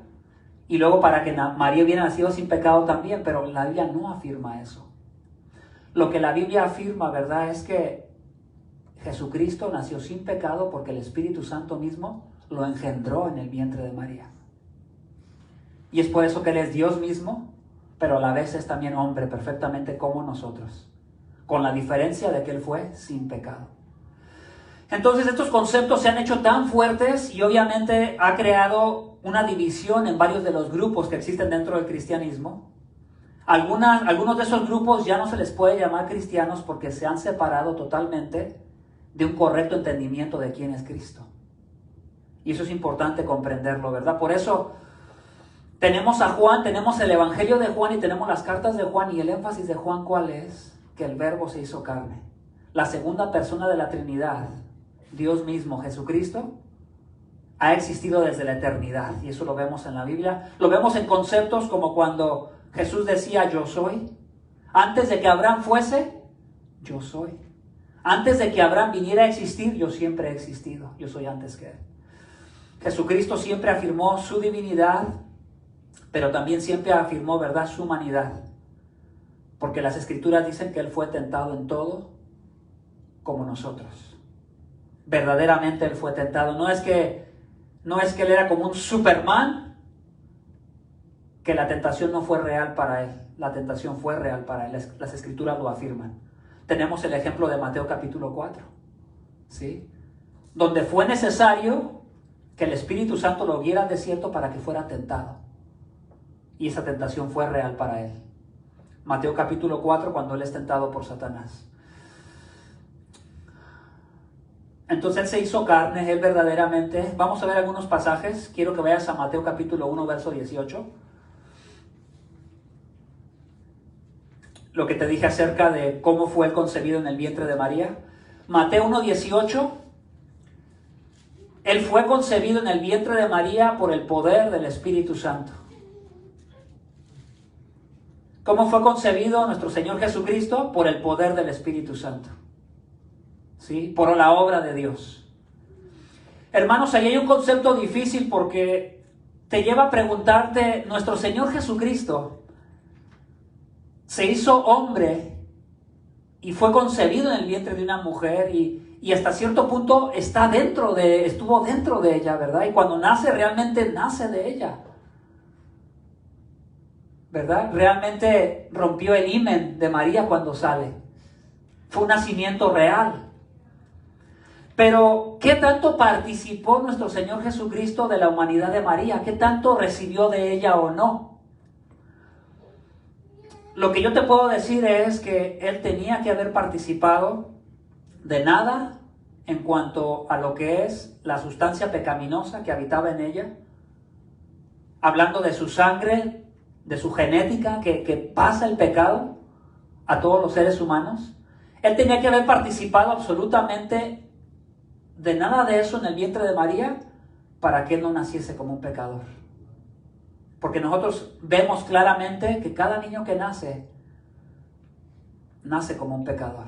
[SPEAKER 4] y luego para que María hubiera nacido sin pecado también, pero la Biblia no afirma eso. Lo que la Biblia afirma, ¿verdad?, es que Jesucristo nació sin pecado porque el Espíritu Santo mismo lo engendró en el vientre de María. Y es por eso que Él es Dios mismo, pero a la vez es también hombre, perfectamente como nosotros. con la diferencia de que Él fue sin pecado. Entonces estos conceptos se han hecho tan fuertes y obviamente ha creado una división en varios de los grupos que existen dentro del cristianismo. Algunos de esos grupos ya no se les puede llamar cristianos porque se han separado totalmente de un correcto entendimiento de quién es Cristo. Y eso es importante comprenderlo, ¿verdad? Por eso tenemos a Juan, tenemos el Evangelio de Juan y tenemos las cartas de Juan, y el énfasis de Juan, ¿cuál es? Que el Verbo se hizo carne. La segunda persona de la Trinidad, Dios mismo, Jesucristo, ha existido desde la eternidad, y eso lo vemos en la Biblia. Lo vemos en conceptos como cuando Jesús decía yo soy. Antes de que Abraham fuese, yo soy. Antes de que Abraham viniera a existir, yo siempre he existido. Yo soy antes que él. Jesucristo siempre afirmó su divinidad, pero también siempre afirmó, ¿verdad?, su humanidad. Porque las Escrituras dicen que Él fue tentado en todo como nosotros. Verdaderamente Él fue tentado. No es que Él era como un Superman, que la tentación no fue real para Él. La tentación fue real para Él. Las Escrituras lo afirman. Tenemos el ejemplo de Mateo capítulo 4, ¿sí?, donde fue necesario que el Espíritu Santo lo guiara al desierto para que fuera tentado. Y esa tentación fue real para Él. Mateo capítulo 4, cuando Él es tentado por Satanás. Entonces Él se hizo carne, Él verdaderamente. Vamos a ver algunos pasajes. Quiero que vayas a Mateo capítulo 1, verso 18. Lo que te dije acerca de cómo fue Él concebido en el vientre de María. Mateo 1, 18. Él fue concebido en el vientre de María por el poder del Espíritu Santo. ¿Cómo fue concebido nuestro Señor Jesucristo? Por el poder del Espíritu Santo. ¿Sí? Por la obra de Dios. Hermanos, ahí hay un concepto difícil porque te lleva a preguntarte, nuestro Señor Jesucristo se hizo hombre y fue concebido en el vientre de una mujer y hasta cierto punto estuvo dentro de ella, ¿verdad? Y cuando nace, realmente nace de ella, ¿verdad? Realmente rompió el himen de María cuando sale. Fue un nacimiento real. Pero, ¿qué tanto participó nuestro Señor Jesucristo de la humanidad de María? ¿Qué tanto recibió de ella o no? Lo que yo te puedo decir es que Él tenía que haber participado de nada en cuanto a lo que es la sustancia pecaminosa que habitaba en ella, hablando de su sangre, de su genética, que pasa el pecado a todos los seres humanos. Él tenía que haber participado absolutamente de nada de eso en el vientre de María para que Él no naciese como un pecador. Porque nosotros vemos claramente que cada niño que nace como un pecador.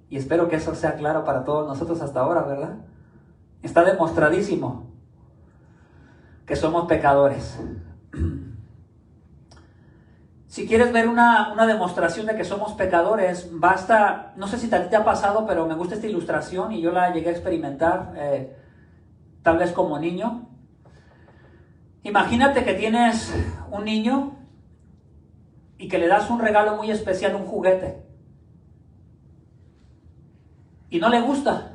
[SPEAKER 4] Y espero que eso sea claro para todos nosotros hasta ahora, ¿verdad? Está demostradísimo que somos pecadores. Si quieres ver una demostración de que somos pecadores, basta, no sé si a ti te ha pasado, pero me gusta esta ilustración y yo la llegué a experimentar, tal vez como niño. Imagínate que tienes un niño y que le das un regalo muy especial, un juguete, y no le gusta,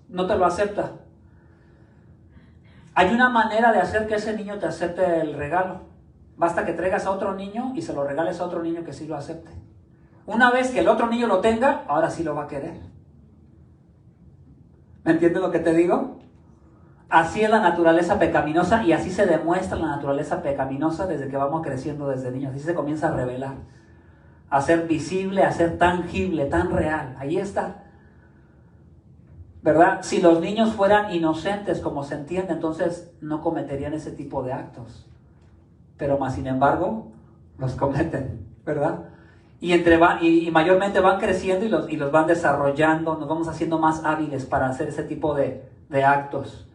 [SPEAKER 4] no te lo acepta. Hay una manera de hacer que ese niño te acepte el regalo. Basta que traigas a otro niño y se lo regales a otro niño que sí lo acepte. Una vez que el otro niño lo tenga, ahora sí lo va a querer. ¿Me entiendes lo que te digo? Así es la naturaleza pecaminosa y así se demuestra la naturaleza pecaminosa desde que vamos creciendo desde niños. Así se comienza a revelar, a ser visible, a ser tangible, tan real. Ahí está, ¿verdad? Si los niños fueran inocentes como se entiende, entonces no cometerían ese tipo de actos. Pero más sin embargo, los cometen, ¿verdad? Y mayormente van creciendo y los van desarrollando, nos vamos haciendo más hábiles para hacer ese tipo de actos.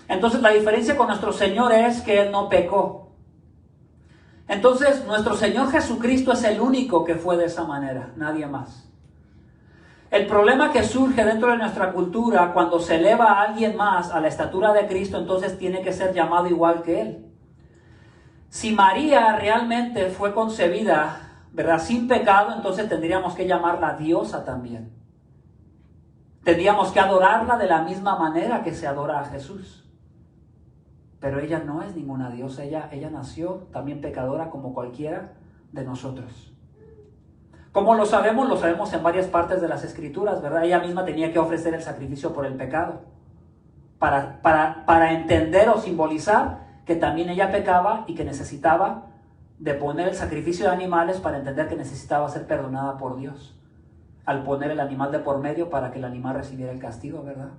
[SPEAKER 4] Entonces la diferencia con nuestro Señor es que Él no pecó. Entonces nuestro Señor Jesucristo es el único que fue de esa manera, nadie más. El problema que surge dentro de nuestra cultura cuando se eleva a alguien más a la estatura de Cristo, entonces tiene que ser llamado igual que Él. Si María realmente fue concebida ¿verdad? Sin pecado, entonces tendríamos que llamarla diosa también. Tendríamos que adorarla de la misma manera que se adora a Jesús. Pero ella no es ninguna diosa, ella nació también pecadora como cualquiera de nosotros. ¿Cómo lo sabemos? Lo sabemos en varias partes de las Escrituras, ¿verdad? Ella misma tenía que ofrecer el sacrificio por el pecado. Para entender o simbolizar que también ella pecaba y que necesitaba de poner el sacrificio de animales para entender que necesitaba ser perdonada por Dios. Al poner el animal de por medio para que el animal recibiera el castigo, ¿verdad?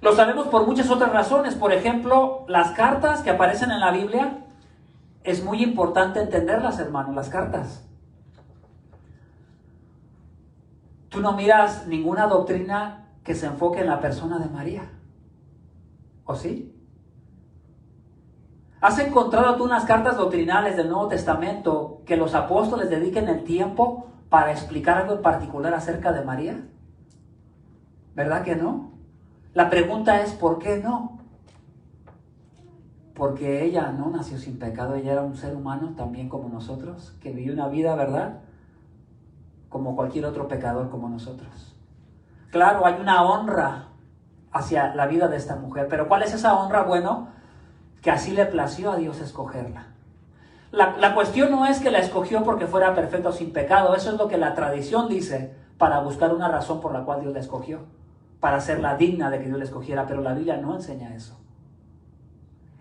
[SPEAKER 4] Lo sabemos por muchas otras razones. Por ejemplo, las cartas que aparecen en la Biblia, es muy importante entenderlas, hermanos, las cartas. Tú no miras ninguna doctrina que se enfoque en la persona de María. ¿O sí? ¿Has encontrado tú unas cartas doctrinales del Nuevo Testamento que los apóstoles dediquen el tiempo para explicar algo en particular acerca de María? ¿Verdad que no? La pregunta es, ¿por qué no? Porque ella no nació sin pecado, ella era un ser humano también como nosotros, que vivió una vida, ¿verdad?, como cualquier otro pecador como nosotros. Claro, hay una honra hacia la vida de esta mujer, pero ¿cuál es esa honra? Bueno, que así le plació a Dios escogerla. La cuestión no es que la escogió porque fuera perfecta o sin pecado, eso es lo que la tradición dice, para buscar una razón por la cual Dios la escogió, para hacerla digna de que Dios la escogiera, pero la Biblia no enseña eso.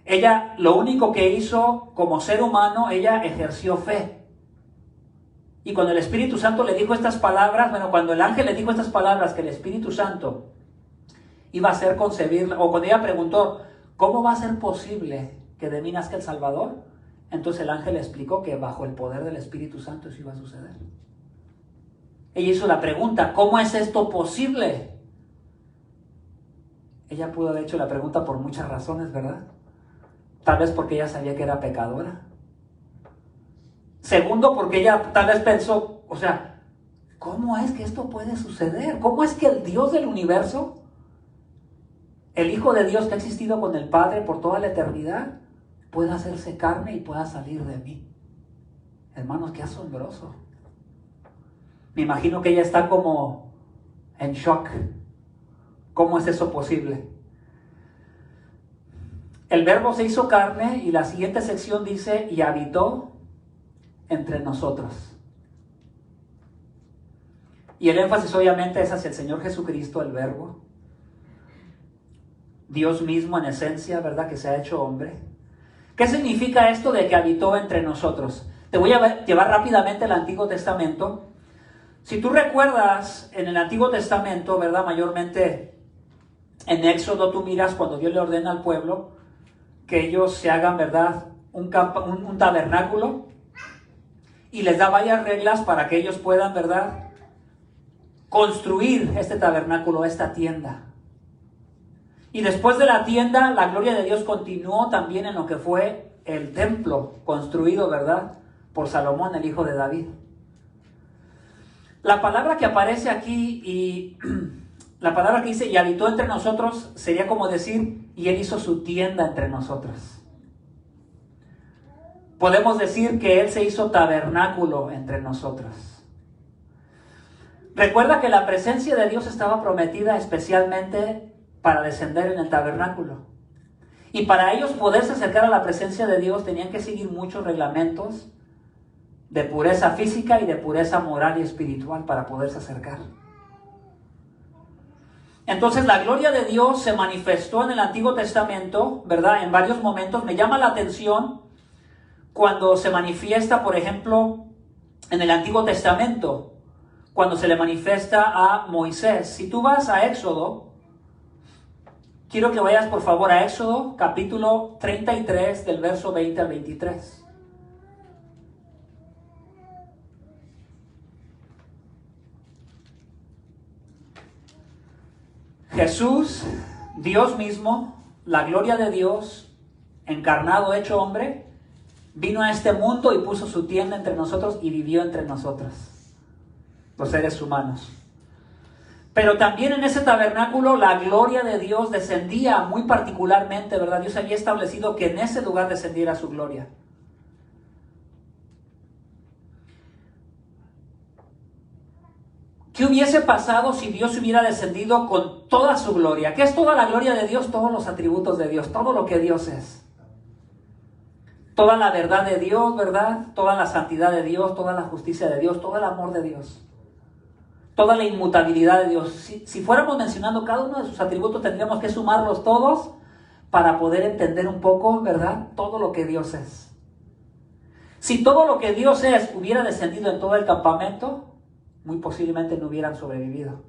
[SPEAKER 4] Ella, lo único que hizo como ser humano, ella ejerció fe. Y cuando el Espíritu Santo le dijo estas palabras, cuando el ángel le dijo estas palabras, que el Espíritu Santo iba a hacer concebirla, o cuando ella preguntó, ¿cómo va a ser posible que de mí nazca el Salvador? Entonces el ángel le explicó que bajo el poder del Espíritu Santo eso iba a suceder. Ella hizo la pregunta, ¿cómo es esto posible? Ella pudo haber hecho la pregunta por muchas razones, ¿verdad? Tal vez porque ella sabía que era pecadora. Segundo, porque ella tal vez pensó, ¿cómo es que esto puede suceder? ¿Cómo es que el Dios del universo, el Hijo de Dios que ha existido con el Padre por toda la eternidad, pueda hacerse carne y pueda salir de mí? Hermanos, qué asombroso. Me imagino que ella está como en shock. ¿Cómo es eso posible? El Verbo se hizo carne y la siguiente sección dice, y habitó entre nosotros. Y el énfasis obviamente es hacia el Señor Jesucristo, el Verbo. Dios mismo en esencia, ¿verdad?, que se ha hecho hombre. ¿Qué significa esto de que habitó entre nosotros? Te voy a llevar rápidamente al Antiguo Testamento. Si tú recuerdas, en el Antiguo Testamento, ¿verdad?, mayormente en Éxodo tú miras cuando Dios le ordena al pueblo que ellos se hagan, ¿verdad?, un tabernáculo, y les da varias reglas para que ellos puedan, ¿verdad?, construir este tabernáculo, esta tienda. Y después de la tienda, la gloria de Dios continuó también en lo que fue el templo construido, ¿verdad?, por Salomón, el hijo de David. La palabra que aparece aquí y la palabra que dice, y habitó entre nosotros, sería como decir, y él hizo su tienda entre nosotros. Podemos decir que él se hizo tabernáculo entre nosotros. Recuerda que la presencia de Dios estaba prometida especialmente para descender en el tabernáculo. Y para ellos poderse acercar a la presencia de Dios tenían que seguir muchos reglamentos de pureza física y de pureza moral y espiritual para poderse acercar. Entonces la gloria de Dios se manifestó en el Antiguo Testamento, ¿verdad?, en varios momentos. Me llama la atención cuando se manifiesta, por ejemplo, en el Antiguo Testamento, cuando se le manifiesta a Moisés. Si tú vas a Éxodo, quiero que vayas por favor a Éxodo, capítulo 33, del verso 20 al 23. Jesús, Dios mismo, la gloria de Dios, encarnado, hecho hombre, vino a este mundo y puso su tienda entre nosotros y vivió entre nosotros, los seres humanos. Pero también en ese tabernáculo la gloria de Dios descendía muy particularmente, ¿verdad? Dios había establecido que en ese lugar descendiera su gloria. ¿Qué hubiese pasado si Dios hubiera descendido con toda su gloria? ¿Qué es toda la gloria de Dios? Todos los atributos de Dios, todo lo que Dios es. Toda la verdad de Dios, ¿verdad? Toda la santidad de Dios, toda la justicia de Dios, todo el amor de Dios. Toda la inmutabilidad de Dios. Si fuéramos mencionando cada uno de sus atributos, tendríamos que sumarlos todos para poder entender un poco, ¿verdad? Todo lo que Dios es. Si todo lo que Dios es hubiera descendido en todo el campamento, muy posiblemente no hubieran sobrevivido.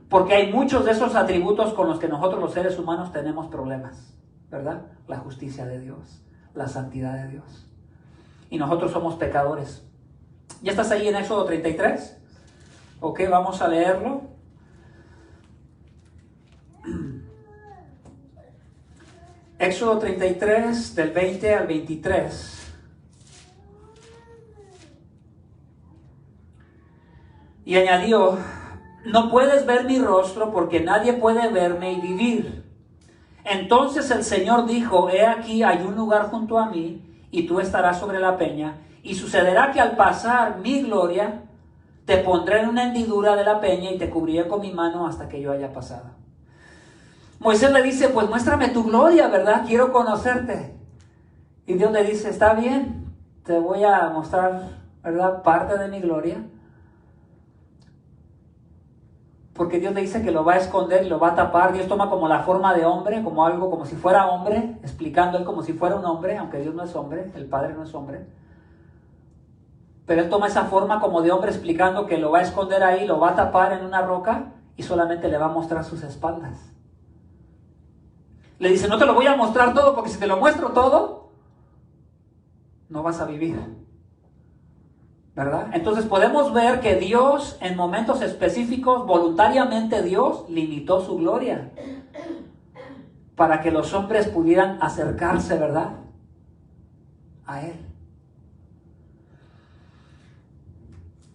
[SPEAKER 4] Porque hay muchos de esos atributos con los que nosotros los seres humanos tenemos problemas, ¿verdad? La justicia de Dios, la santidad de Dios. Y nosotros somos pecadores. ¿Ya estás ahí en Éxodo 33? Ok, vamos a leerlo. Éxodo 33, del 20 al 23. Y añadió: no puedes ver mi rostro porque nadie puede verme y vivir. Entonces el Señor dijo: he aquí hay un lugar junto a mí y tú estarás sobre la peña, y sucederá que al pasar mi gloria te pondré en una hendidura de la peña y te cubriré con mi mano hasta que yo haya pasado. Moisés le dice: pues muéstrame tu gloria, ¿verdad? Quiero conocerte. Y Dios le dice: está bien, te voy a mostrar, ¿verdad?, parte de mi gloria. Porque Dios le dice que lo va a esconder y lo va a tapar. Dios toma como la forma de hombre, como algo, como si fuera hombre, explicando él como si fuera un hombre, aunque Dios no es hombre, el Padre no es hombre. Pero él toma esa forma como de hombre, explicando que lo va a esconder ahí, lo va a tapar en una roca y solamente le va a mostrar sus espaldas. Le dice: no te lo voy a mostrar todo, porque si te lo muestro todo, no vas a vivir, ¿verdad? Entonces podemos ver que Dios, en momentos específicos, voluntariamente Dios limitó su gloria para que los hombres pudieran acercarse, ¿verdad?, a Él.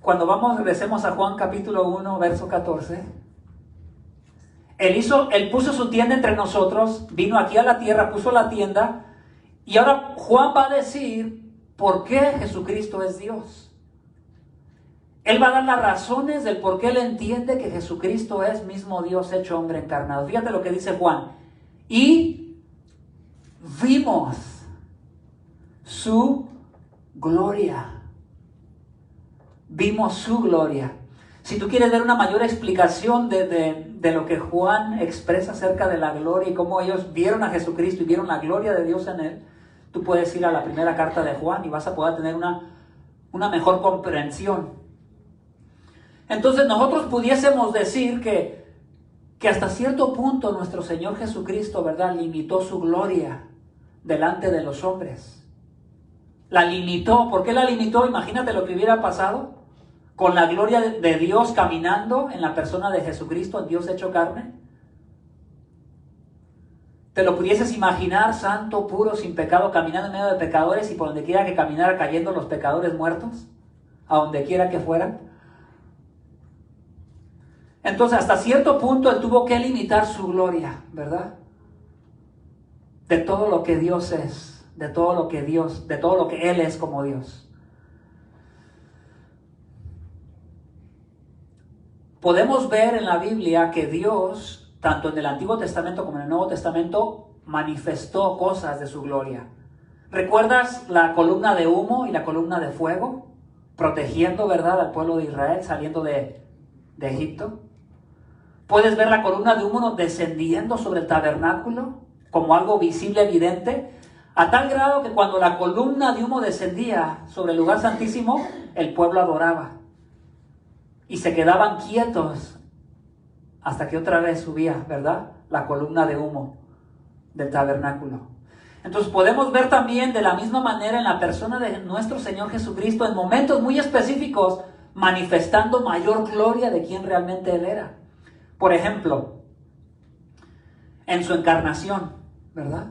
[SPEAKER 4] Cuando regresemos a Juan capítulo 1, verso 14. Él puso su tienda entre nosotros, vino aquí a la tierra, puso la tienda, y ahora Juan va a decir por qué Jesucristo es Dios. Él va a dar las razones del por qué él entiende que Jesucristo es mismo Dios hecho hombre encarnado. Fíjate lo que dice Juan. Y vimos su gloria. Vimos su gloria. Si tú quieres ver una mayor explicación de lo que Juan expresa acerca de la gloria y cómo ellos vieron a Jesucristo y vieron la gloria de Dios en él, tú puedes ir a la primera carta de Juan y vas a poder tener una mejor comprensión. Entonces nosotros pudiésemos decir que hasta cierto punto nuestro Señor Jesucristo, ¿verdad?, limitó su gloria delante de los hombres. La limitó. ¿Por qué la limitó? Imagínate lo que hubiera pasado con la gloria de Dios caminando en la persona de Jesucristo, Dios hecho carne. ¿Te lo pudieses imaginar, santo, puro, sin pecado, caminando en medio de pecadores y por donde quiera que caminara cayendo los pecadores muertos? A donde quiera que fueran. Entonces, hasta cierto punto él tuvo que limitar su gloria, ¿verdad? De todo lo que Dios es, de todo lo que Él es como Dios. Podemos ver en la Biblia que Dios, tanto en el Antiguo Testamento como en el Nuevo Testamento, manifestó cosas de su gloria. ¿Recuerdas la columna de humo y la columna de fuego? Protegiendo, ¿verdad?, al pueblo de Israel saliendo de Egipto. Puedes ver la columna de humo descendiendo sobre el tabernáculo como algo visible, evidente, a tal grado que cuando la columna de humo descendía sobre el lugar santísimo, el pueblo adoraba y se quedaban quietos hasta que otra vez subía, ¿verdad?, la columna de humo del tabernáculo. Entonces podemos ver también de la misma manera en la persona de nuestro Señor Jesucristo, en momentos muy específicos, manifestando mayor gloria de quien realmente Él era. Por ejemplo, en su encarnación, ¿verdad?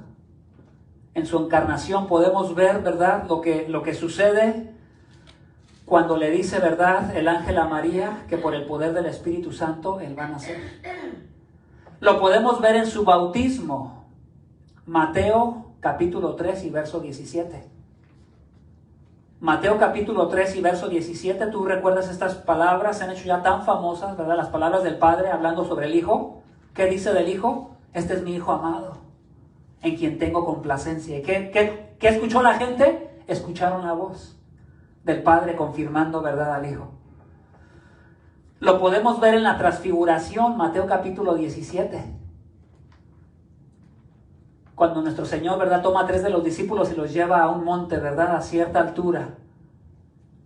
[SPEAKER 4] En su encarnación podemos ver, ¿verdad?, lo que sucede cuando le dice, ¿verdad?, el ángel a María que por el poder del Espíritu Santo Él va a nacer. Lo podemos ver en su bautismo. Mateo capítulo 3 y verso 17. Mateo capítulo 3 y verso 17, tú recuerdas estas palabras, se han hecho ya tan famosas, ¿verdad? Las palabras del Padre hablando sobre el Hijo. ¿Qué dice del Hijo? Este es mi Hijo amado, en quien tengo complacencia. ¿Y qué escuchó la gente? Escucharon la voz del Padre confirmando, ¿verdad?, al Hijo. Lo podemos ver en la transfiguración, Mateo capítulo 17. Cuando nuestro Señor, ¿verdad?, toma a 3 de los discípulos y los lleva a un monte, ¿verdad?, a cierta altura.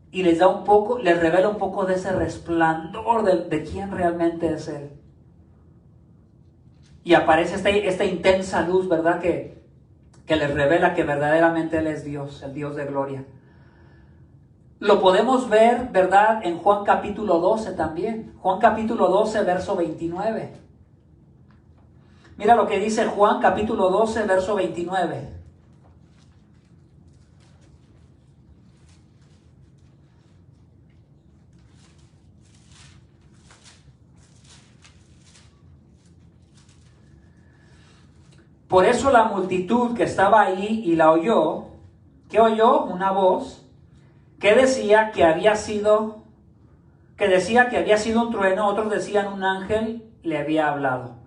[SPEAKER 4] Y les revela un poco de ese resplandor de quién realmente es Él. Y aparece esta intensa luz, ¿verdad?, que les revela que verdaderamente Él es Dios, el Dios de gloria. Lo podemos ver, ¿verdad?, en Juan capítulo 12 también. Juan capítulo 12, verso 29. Mira lo que dice Juan capítulo 12, verso 29. Por eso la multitud que estaba ahí y la oyó, ¿qué oyó? Una voz que decía que había sido un trueno, otros decían un ángel le había hablado.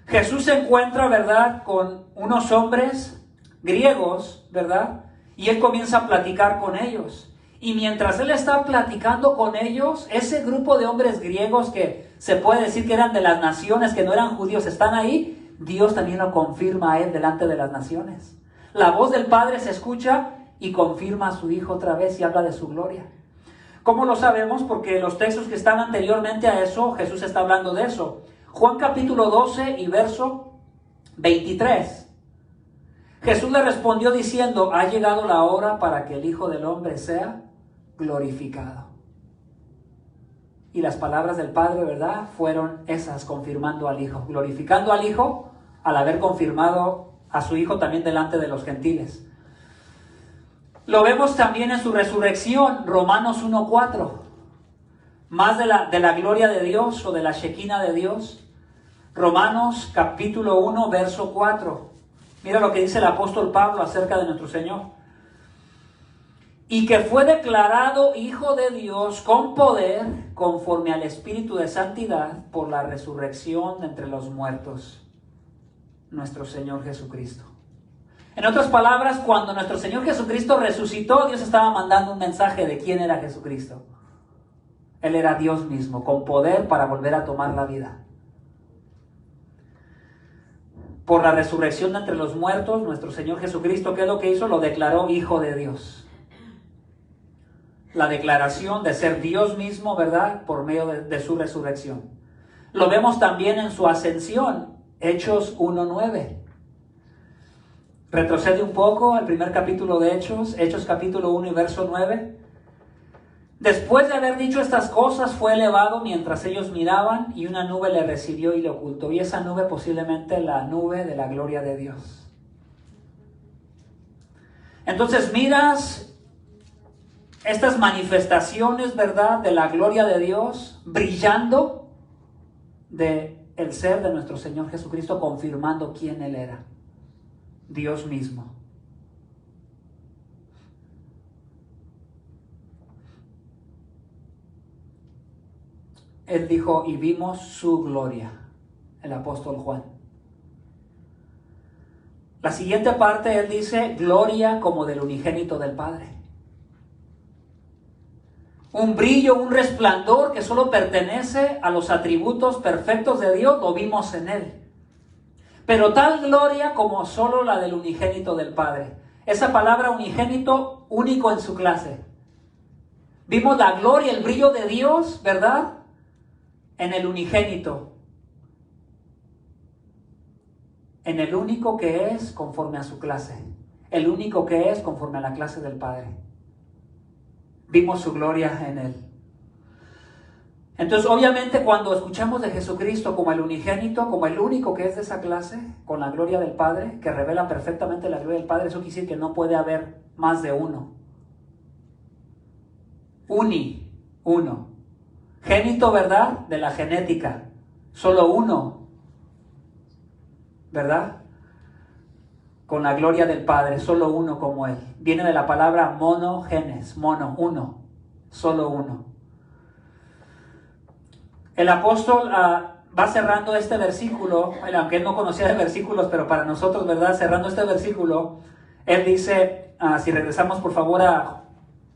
[SPEAKER 4] Jesús se encuentra, ¿verdad?, con unos hombres griegos, ¿verdad? Y Él comienza a platicar con ellos. Y mientras Él está platicando con ellos, ese grupo de hombres griegos que se puede decir que eran de las naciones, que no eran judíos, están ahí. Dios también lo confirma a Él delante de las naciones. La voz del Padre se escucha y confirma a su Hijo otra vez y habla de su gloria. ¿Cómo lo sabemos? Porque los textos que están anteriormente a eso, Jesús está hablando de eso. Juan capítulo 12 y verso 23. Jesús le respondió diciendo, ha llegado la hora para que el Hijo del Hombre sea glorificado. Y las palabras del Padre, ¿verdad?, fueron esas, confirmando al Hijo, glorificando al Hijo al haber confirmado a su Hijo también delante de los gentiles. Lo vemos también en su resurrección, Romanos 1:4. Más de la gloria de Dios o de la Shekinah de Dios. Romanos capítulo 1, verso 4. Mira lo que dice el apóstol Pablo acerca de nuestro Señor. Y que fue declarado Hijo de Dios con poder, conforme al Espíritu de Santidad, por la resurrección de entre los muertos, nuestro Señor Jesucristo. En otras palabras, cuando nuestro Señor Jesucristo resucitó, Dios estaba mandando un mensaje de quién era Jesucristo. Él era Dios mismo, con poder para volver a tomar la vida. Por la resurrección de entre los muertos, nuestro Señor Jesucristo, ¿qué es lo que hizo? Lo declaró Hijo de Dios. La declaración de ser Dios mismo, ¿verdad?, por medio de su resurrección. Lo vemos también en su ascensión, Hechos 1:9. Retrocede un poco al primer capítulo de Hechos capítulo 1 y verso 9. Después de haber dicho estas cosas, fue elevado mientras ellos miraban, y una nube le recibió y le ocultó. Y esa nube, posiblemente la nube de la gloria de Dios. Entonces miras estas manifestaciones, ¿verdad?, de la gloria de Dios, brillando de el ser de nuestro Señor Jesucristo, confirmando quién Él era. Dios mismo. Él dijo, y vimos su gloria, el apóstol Juan. La siguiente parte, él dice, gloria como del unigénito del Padre. Un brillo, un resplandor que solo pertenece a los atributos perfectos de Dios, lo vimos en Él. Pero tal gloria como solo la del unigénito del Padre. Esa palabra unigénito, único en su clase. Vimos la gloria, el brillo de Dios, ¿verdad?, en el unigénito. En el único que es conforme a su clase. El único que es conforme a la clase del Padre. Vimos su gloria en Él. Entonces, obviamente, cuando escuchamos de Jesucristo como el unigénito, como el único que es de esa clase, con la gloria del Padre, que revela perfectamente la gloria del Padre, eso quiere decir que no puede haber más de uno. Uno. Génito, ¿verdad?, de la genética. Solo uno. ¿Verdad? con la gloria del Padre, solo uno como Él. Viene de la palabra monogenes, mono, uno, solo uno. El apóstol va cerrando este versículo, aunque él no conocía de versículos, pero para nosotros, ¿verdad? Cerrando este versículo, él dice, si regresamos por favor a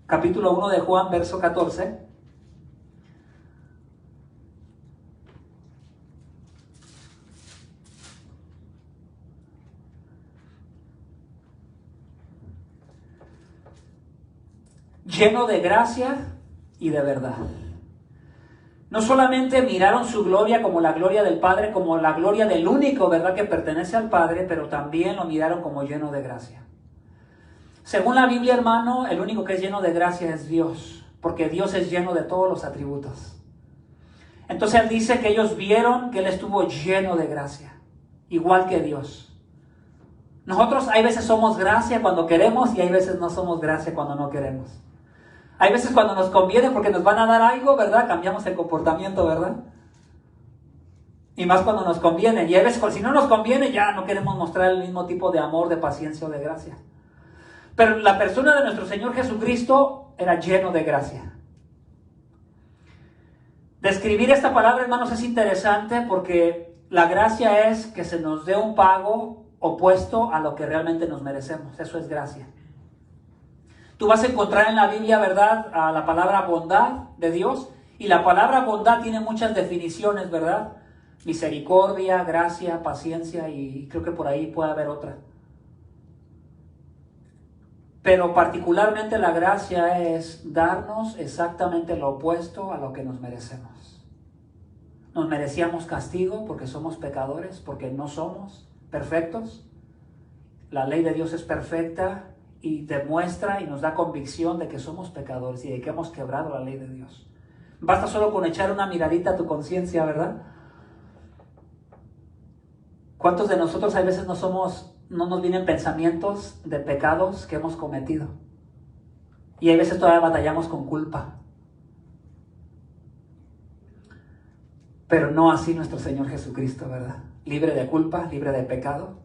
[SPEAKER 4] capítulo 1 de Juan, verso 14. Lleno de gracia y de verdad. No solamente miraron su gloria como la gloria del Padre, como la gloria del único, ¿verdad?, que pertenece al Padre, pero también lo miraron como lleno de gracia. Según la Biblia, hermano, el único que es lleno de gracia es Dios, porque Dios es lleno de todos los atributos. Entonces él dice que ellos vieron que él estuvo lleno de gracia, igual que Dios. Nosotros hay veces somos gracia cuando queremos y hay veces no somos gracia cuando no queremos. Hay veces cuando nos conviene porque nos van a dar algo, ¿verdad? Cambiamos el comportamiento, ¿verdad? Y más cuando nos conviene. Y hay veces si no nos conviene ya no queremos mostrar el mismo tipo de amor, de paciencia o de gracia. Pero la persona de nuestro Señor Jesucristo era lleno de gracia. Describir esta palabra, hermanos, es interesante porque la gracia es que se nos dé un pago opuesto a lo que realmente nos merecemos. Eso es gracia. Tú vas a encontrar en la Biblia, ¿verdad?, a la palabra bondad de Dios. Y la palabra bondad tiene muchas definiciones, ¿verdad? Misericordia, gracia, paciencia y creo que por ahí puede haber otra. Pero particularmente la gracia es darnos exactamente lo opuesto a lo que nos merecemos. Nos merecíamos castigo porque somos pecadores, porque no somos perfectos. La ley de Dios es perfecta y demuestra y nos da convicción de que somos pecadores y de que hemos quebrado la ley de Dios. Basta solo con echar una miradita a tu conciencia, ¿verdad? ¿Cuántos de nosotros a veces no nos vienen pensamientos de pecados que hemos cometido? Y a veces todavía batallamos con culpa. Pero no así nuestro Señor Jesucristo, ¿verdad? Libre de culpa, libre de pecado.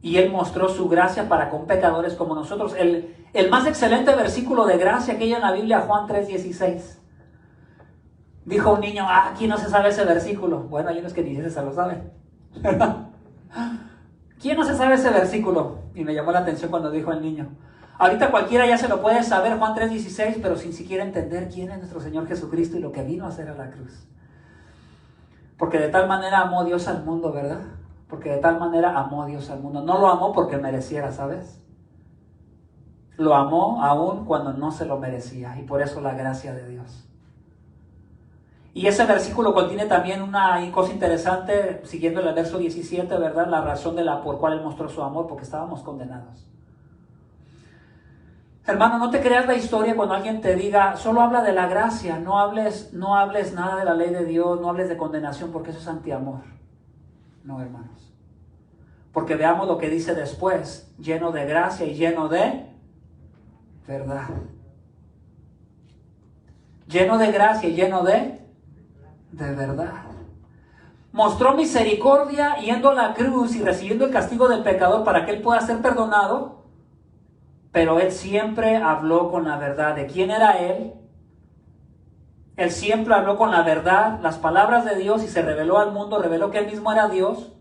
[SPEAKER 4] Y Él mostró su gracia para con pecadores como nosotros. El más excelente versículo de gracia que hay en la Biblia, Juan 3:16. Dijo un niño, ¿quién no se sabe ese versículo? Bueno, hay unos que ni se lo saben. ¿Quién no se sabe ese versículo? Y me llamó la atención cuando dijo el niño. Ahorita cualquiera ya se lo puede saber, Juan 3:16, pero sin siquiera entender quién es nuestro Señor Jesucristo y lo que vino a hacer a la cruz. Porque de tal manera amó Dios al mundo, ¿verdad? Porque de tal manera amó Dios al mundo. No lo amó porque mereciera, ¿sabes? Lo amó aún cuando no se lo merecía. Y por eso la gracia de Dios. Y ese versículo contiene también una cosa interesante, siguiendo el verso 17, ¿verdad? La razón por cual Él mostró su amor, porque estábamos condenados. Hermano, no te creas la historia cuando alguien te diga, solo habla de la gracia, no hables nada de la ley de Dios, no hables de condenación, porque eso es antiamor. No, hermanos. Porque veamos lo que dice después, lleno de gracia y lleno de verdad. Lleno de gracia y lleno de verdad. Mostró misericordia yendo a la cruz y recibiendo el castigo del pecador para que él pueda ser perdonado, pero él siempre habló con la verdad. ¿De quién era él? Él siempre habló con la verdad, las palabras de Dios, y se reveló al mundo, reveló que él mismo era Dios,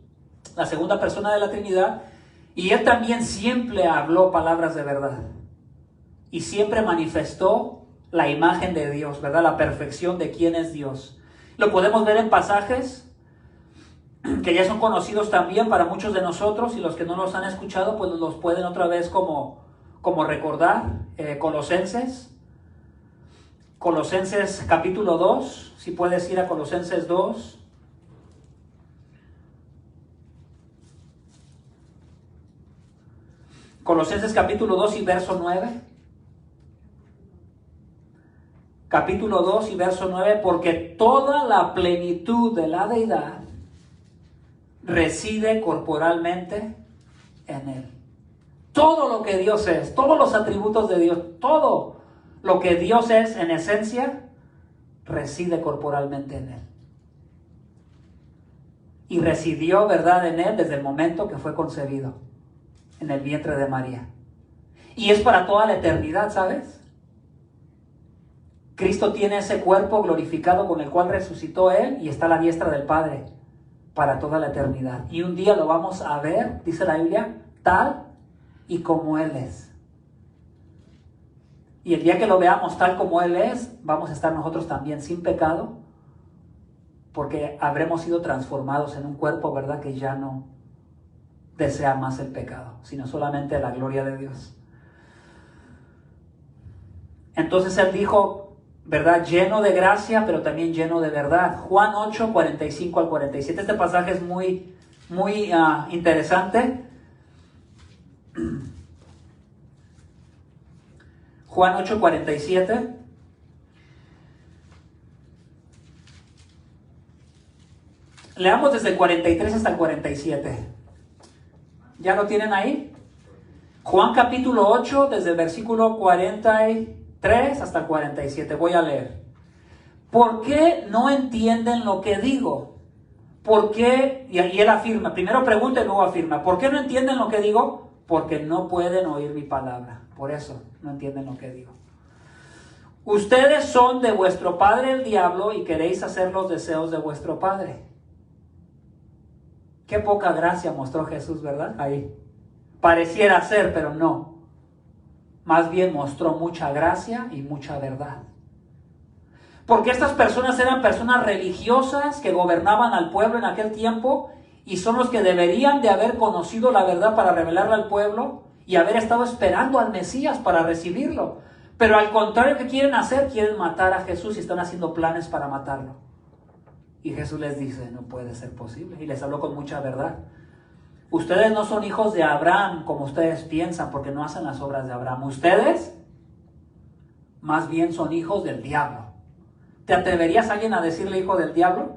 [SPEAKER 4] la segunda persona de la Trinidad, y él también siempre habló palabras de verdad. Y siempre manifestó la imagen de Dios, ¿verdad? La perfección de quién es Dios. Lo podemos ver en pasajes que ya son conocidos también para muchos de nosotros, y los que no los han escuchado, pues los pueden otra vez como recordar. Colosenses capítulo 2, si puedes ir a Colosenses 2. Colosenses capítulo 2 y verso 9. Capítulo 2 y verso 9, porque toda la plenitud de la deidad reside corporalmente en Él. Todo lo que Dios es, todos los atributos de Dios, todo lo que Dios es en esencia, reside corporalmente en Él. Y residió, ¿verdad?, en Él desde el momento que fue concebido. en el vientre de María. Y es para toda la eternidad, ¿sabes? Cristo tiene ese cuerpo glorificado con el cual resucitó Él y está a la diestra del Padre para toda la eternidad. Y un día lo vamos a ver, dice la Biblia, tal y como Él es. Y el día que lo veamos tal como Él es, vamos a estar nosotros también sin pecado, porque habremos sido transformados en un cuerpo, ¿verdad?, que ya no desea más el pecado, sino solamente la gloria de Dios. Entonces Él dijo, ¿verdad?, lleno de gracia, pero también lleno de verdad. Juan 8, 45 al 47. Este pasaje es muy interesante. Juan 8, 47. Leamos desde el 43 hasta el 47. ¿Ya lo tienen ahí? Juan capítulo 8, desde el versículo 43 hasta el 47. Voy a leer. ¿Por qué no entienden lo que digo? ¿Por qué? Y él afirma, primero pregunta y luego afirma. ¿Por qué no entienden lo que digo? Porque no pueden oír mi palabra. Por eso no entienden lo que digo. Ustedes son de vuestro padre el diablo y queréis hacer los deseos de vuestro padre. Qué poca gracia mostró Jesús, ¿verdad? Ahí. Pareciera ser, pero no. Más bien mostró mucha gracia y mucha verdad. Porque estas personas eran personas religiosas que gobernaban al pueblo en aquel tiempo y son los que deberían de haber conocido la verdad para revelarla al pueblo y haber estado esperando al Mesías para recibirlo. Pero al contrario, ¿qué quieren hacer? Quieren matar a Jesús y están haciendo planes para matarlo. Y Jesús les dice, no puede ser posible. Y les habló con mucha verdad. Ustedes no son hijos de Abraham como ustedes piensan, porque no hacen las obras de Abraham. Ustedes más bien son hijos del diablo. ¿Te atreverías a alguien a decirle hijo del diablo?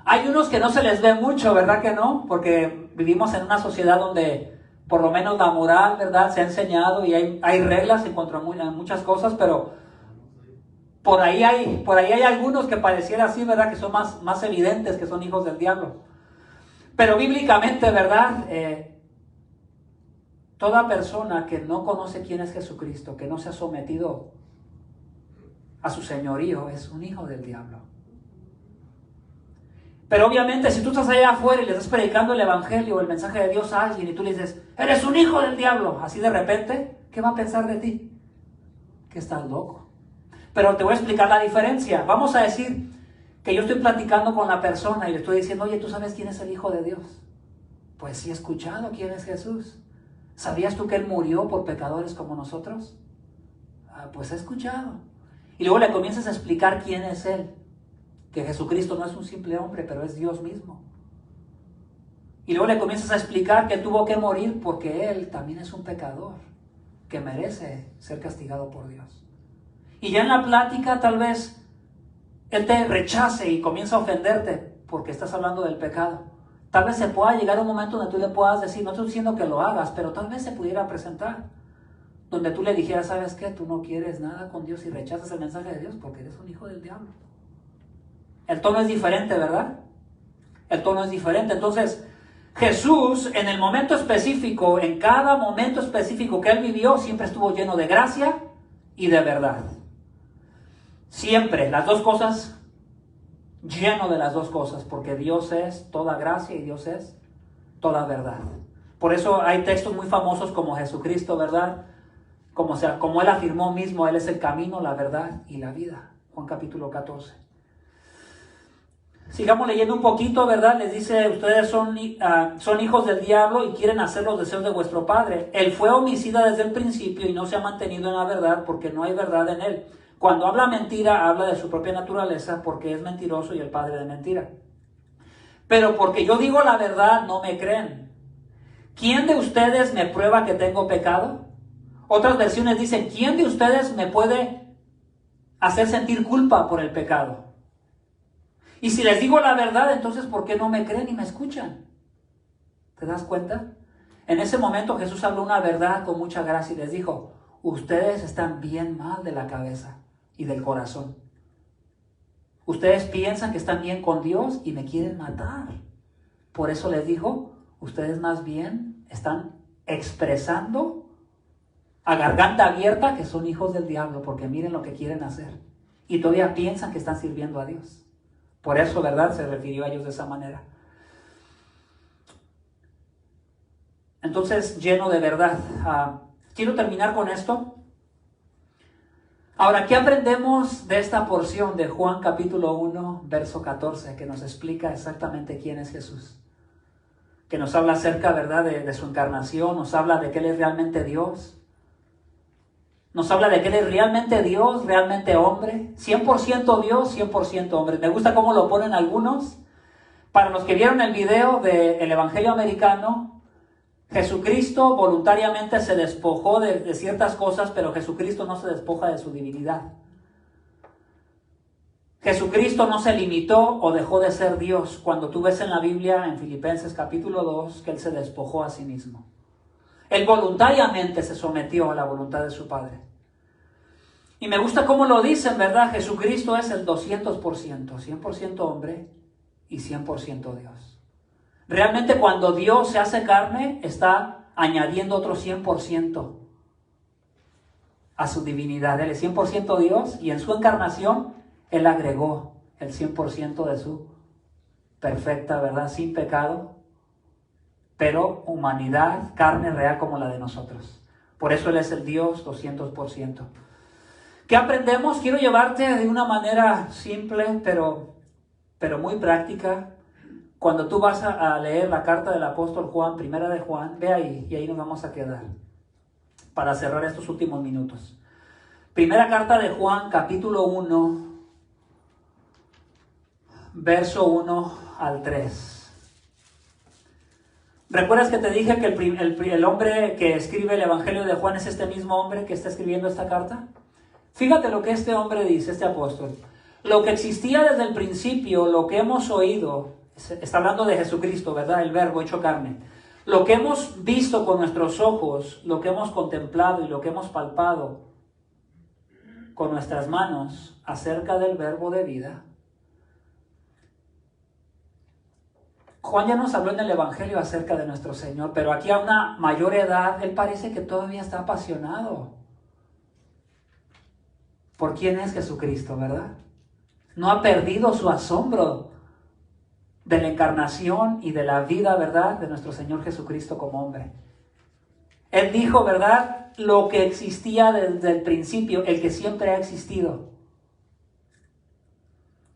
[SPEAKER 4] Hay unos que no se les ve mucho, ¿verdad que no? Porque vivimos en una sociedad donde por lo menos la moral, ¿verdad?, se ha enseñado y hay reglas en cuanto a muchas cosas, pero por ahí hay algunos que pareciera así, ¿verdad?, que son más evidentes que son hijos del diablo. Pero bíblicamente, ¿verdad?, toda persona que no conoce quién es Jesucristo, que no se ha sometido a su señorío, es un hijo del diablo. Pero obviamente si tú estás allá afuera y le estás predicando el evangelio o el mensaje de Dios a alguien y tú le dices, eres un hijo del diablo, así de repente, ¿qué va a pensar de ti? Que estás loco. Pero te voy a explicar la diferencia. Vamos a decir que yo estoy platicando con la persona y le estoy diciendo, oye, ¿tú sabes quién es el Hijo de Dios? Pues sí he escuchado quién es Jesús. ¿Sabías tú que Él murió por pecadores como nosotros? Pues he escuchado. Y luego le comienzas a explicar quién es Él. Que Jesucristo no es un simple hombre, pero es Dios mismo. Y luego le comienzas a explicar que Él tuvo que morir porque Él también es un pecador que merece ser castigado por Dios. Y ya en la plática tal vez Él te rechace y comienza a ofenderte porque estás hablando del pecado. Tal vez se pueda llegar un momento donde tú le puedas decir, no estoy diciendo que lo hagas, pero tal vez se pudiera presentar, donde tú le dijeras, ¿sabes qué? Tú no quieres nada con Dios y rechazas el mensaje de Dios porque eres un hijo del diablo. El tono es diferente, ¿verdad? El tono es diferente. Entonces, Jesús en el momento específico, en cada momento específico que Él vivió, siempre estuvo lleno de gracia y de verdad. Siempre, las dos cosas, lleno de las dos cosas, porque Dios es toda gracia y Dios es toda verdad. Por eso hay textos muy famosos como Jesucristo, ¿verdad? Como Él afirmó mismo, Él es el camino, la verdad y la vida. Juan capítulo 14. Sigamos leyendo un poquito, ¿verdad? Les dice, ustedes son hijos del diablo y quieren hacer los deseos de vuestro padre. Él fue homicida desde el principio y no se ha mantenido en la verdad porque no hay verdad en él. Cuando habla mentira, habla de su propia naturaleza porque es mentiroso y el padre de mentira. Pero porque yo digo la verdad, no me creen. ¿Quién de ustedes me prueba que tengo pecado? Otras versiones dicen, ¿quién de ustedes me puede hacer sentir culpa por el pecado? Y si les digo la verdad, entonces ¿por qué no me creen y me escuchan? ¿Te das cuenta? En ese momento Jesús habló una verdad con mucha gracia y les dijo, ustedes están bien mal de la cabeza y del corazón. Ustedes piensan que están bien con Dios y me quieren matar. Por eso les dijo, ustedes más bien están expresando a garganta abierta que son hijos del diablo, porque miren lo que quieren hacer. Y todavía piensan que están sirviendo a Dios. Por eso, ¿verdad?, se refirió a ellos de esa manera. Entonces, lleno de verdad. Quiero terminar con esto. Ahora, ¿qué aprendemos de esta porción de Juan capítulo 1, verso 14, que nos explica exactamente quién es Jesús? Que nos habla acerca, ¿verdad?, de su encarnación, nos habla de que Él es realmente Dios. Nos habla de que Él es realmente Dios, realmente hombre, 100% Dios, 100% hombre. Me gusta cómo lo ponen algunos. Para los que vieron el video del Evangelio americano, Jesucristo voluntariamente se despojó de ciertas cosas, pero Jesucristo no se despoja de su divinidad. Jesucristo no se limitó o dejó de ser Dios. Cuando tú ves en la Biblia, en Filipenses capítulo 2, que Él se despojó a sí mismo. Él voluntariamente se sometió a la voluntad de su Padre. Y me gusta cómo lo dicen, ¿verdad? Jesucristo es el 200%, 100% hombre y 100% Dios. Realmente cuando Dios se hace carne, está añadiendo otro 100% a su divinidad. Él es 100% Dios y en su encarnación, Él agregó el 100% de su perfecta, ¿verdad?, sin pecado, pero humanidad, carne real como la de nosotros. Por eso Él es el Dios 200%. ¿Qué aprendemos? Quiero llevarte de una manera simple, pero muy práctica. Cuando tú vas a leer la carta del apóstol Juan, primera de Juan, ve ahí y ahí nos vamos a quedar para cerrar estos últimos minutos. Primera carta de Juan, capítulo 1, verso 1 al 3. ¿Recuerdas que te dije que el hombre que escribe el Evangelio de Juan es este mismo hombre que está escribiendo esta carta? Fíjate lo que este hombre dice, este apóstol. Lo que existía desde el principio, lo que hemos oído, está hablando de Jesucristo, ¿verdad? El verbo hecho carne. Lo que hemos visto con nuestros ojos, lo que hemos contemplado y lo que hemos palpado con nuestras manos acerca del verbo de vida. Juan ya nos habló en el Evangelio acerca de nuestro Señor, pero aquí a una mayor edad, él parece que todavía está apasionado por quién es Jesucristo, ¿verdad? No ha perdido su asombro de la encarnación y de la vida, ¿verdad?, de nuestro Señor Jesucristo como hombre. Él dijo, ¿verdad?, lo que existía desde el principio, el que siempre ha existido.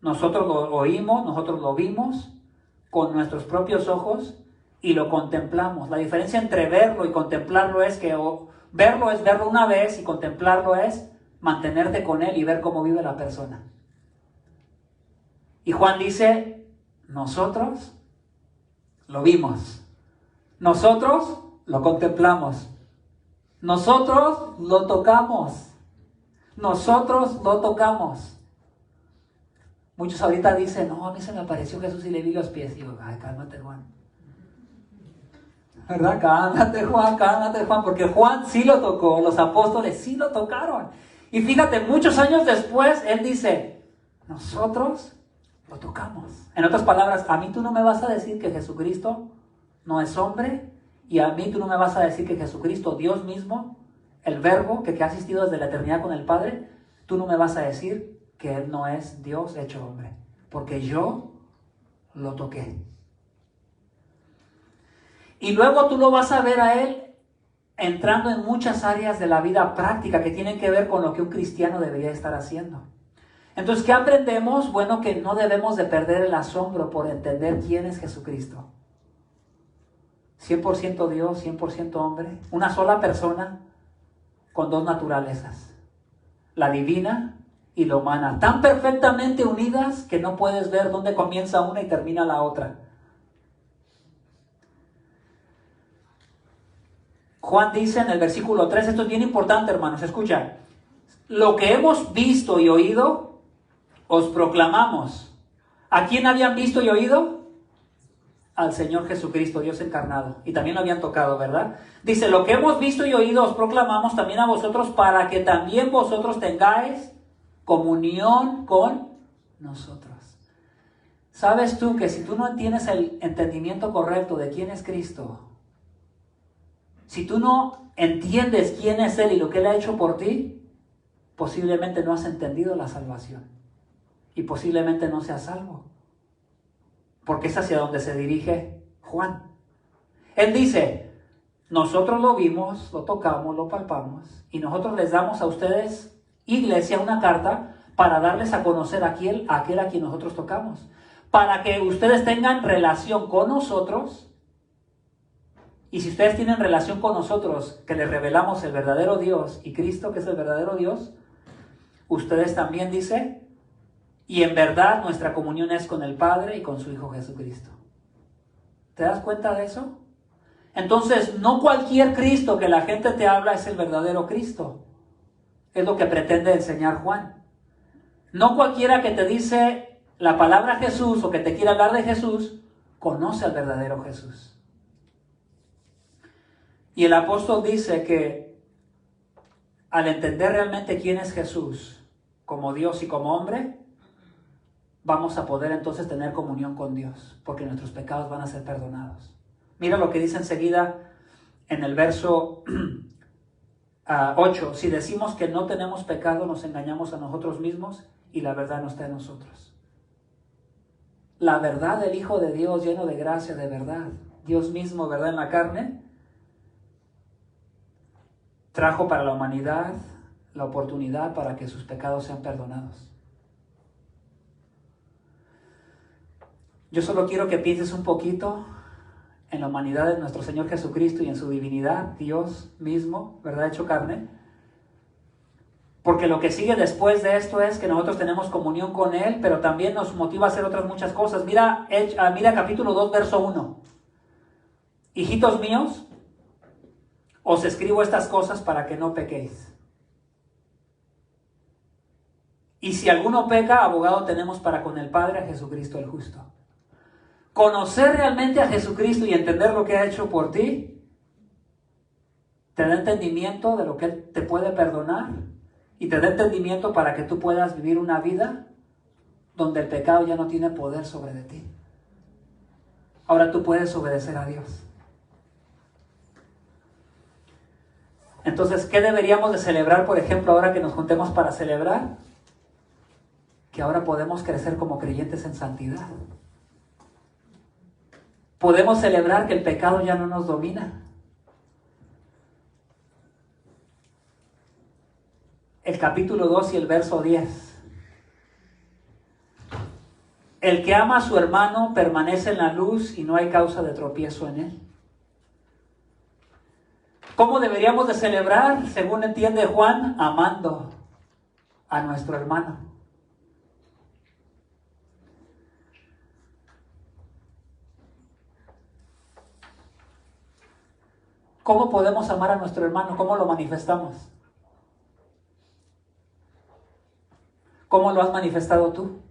[SPEAKER 4] Nosotros lo oímos, nosotros lo vimos con nuestros propios ojos y lo contemplamos. La diferencia entre verlo y contemplarlo es que verlo es verlo una vez y contemplarlo es mantenerte con él y ver cómo vive la persona. Y Juan dice, nosotros lo vimos, nosotros lo contemplamos, nosotros lo tocamos, nosotros lo tocamos. Muchos ahorita dicen, no, a mí se me apareció Jesús y le vi los pies. Y yo, ay, cálmate, Juan. ¿Verdad? Cálmate, Juan, porque Juan sí lo tocó, los apóstoles sí lo tocaron. Y fíjate, muchos años después, él dice, nosotros lo tocamos. En otras palabras, a mí tú no me vas a decir que Jesucristo no es hombre, y a mí tú no me vas a decir que Jesucristo, Dios mismo, el verbo que ha asistido desde la eternidad con el Padre, tú no me vas a decir que Él no es Dios hecho hombre, porque yo lo toqué. Y luego tú lo vas a ver a Él entrando en muchas áreas de la vida práctica que tienen que ver con lo que un cristiano debería estar haciendo. Entonces, ¿qué aprendemos? Bueno, que no debemos de perder el asombro por entender quién es Jesucristo. 100% Dios, 100% hombre, una sola persona con dos naturalezas, la divina y la humana, tan perfectamente unidas que no puedes ver dónde comienza una y termina la otra. Juan dice en el versículo 3, esto es bien importante, hermanos, escucha, lo que hemos visto y oído, os proclamamos. ¿A quién habían visto y oído? Al Señor Jesucristo, Dios encarnado. Y también lo habían tocado, ¿verdad? Dice, lo que hemos visto y oído os proclamamos también a vosotros para que también vosotros tengáis comunión con nosotros. ¿Sabes tú que si tú no tienes el entendimiento correcto de quién es Cristo, Si tú no entiendes quién es Él y lo que Él ha hecho por ti, posiblemente no has entendido la salvación. Y posiblemente no seas salvo. Porque es hacia donde se dirige Juan. Él dice, nosotros lo vimos, lo tocamos, lo palpamos, y nosotros les damos a ustedes, iglesia, una carta para darles a conocer a aquel a quien nosotros tocamos. Para que ustedes tengan relación con nosotros. Y si ustedes tienen relación con nosotros, que les revelamos el verdadero Dios y Cristo, que es el verdadero Dios, ustedes también, dice, y en verdad nuestra comunión es con el Padre y con su Hijo Jesucristo. ¿Te das cuenta de eso? Entonces, no cualquier Cristo que la gente te habla es el verdadero Cristo. Es lo que pretende enseñar Juan. No cualquiera que te dice la palabra Jesús o que te quiera hablar de Jesús, conoce al verdadero Jesús. Y el apóstol dice que al entender realmente quién es Jesús, como Dios y como hombre, vamos a poder entonces tener comunión con Dios, porque nuestros pecados van a ser perdonados. Mira lo que dice enseguida en el verso 8. Si decimos que no tenemos pecado, nos engañamos a nosotros mismos y la verdad no está en nosotros. La verdad del Hijo de Dios, lleno de gracia, de verdad, Dios mismo, verdad en la carne, trajo para la humanidad la oportunidad para que sus pecados sean perdonados. Yo solo quiero que pienses un poquito en la humanidad de nuestro Señor Jesucristo y en su divinidad, Dios mismo, ¿verdad? Hecho carne. Porque lo que sigue después de esto es que nosotros tenemos comunión con Él, pero también nos motiva a hacer otras muchas cosas. Mira capítulo 2, verso 1. Hijitos míos, os escribo estas cosas para que no pequéis. Y si alguno peca, abogado tenemos para con el Padre, a Jesucristo el justo. Conocer realmente a Jesucristo y entender lo que ha hecho por ti, te da entendimiento de lo que Él te puede perdonar y te da entendimiento para que tú puedas vivir una vida donde el pecado ya no tiene poder sobre de ti. Ahora tú puedes obedecer a Dios. Entonces, ¿qué deberíamos de celebrar, por ejemplo, ahora que nos juntemos para celebrar? Que ahora podemos crecer como creyentes en santidad. Podemos celebrar que el pecado ya no nos domina. El capítulo 2 y el verso 10. El que ama a su hermano permanece en la luz y no hay causa de tropiezo en él. ¿Cómo deberíamos de celebrar? Según entiende Juan, amando a nuestro hermano. ¿Cómo podemos amar a nuestro hermano? ¿Cómo lo manifestamos? ¿Cómo lo has manifestado tú?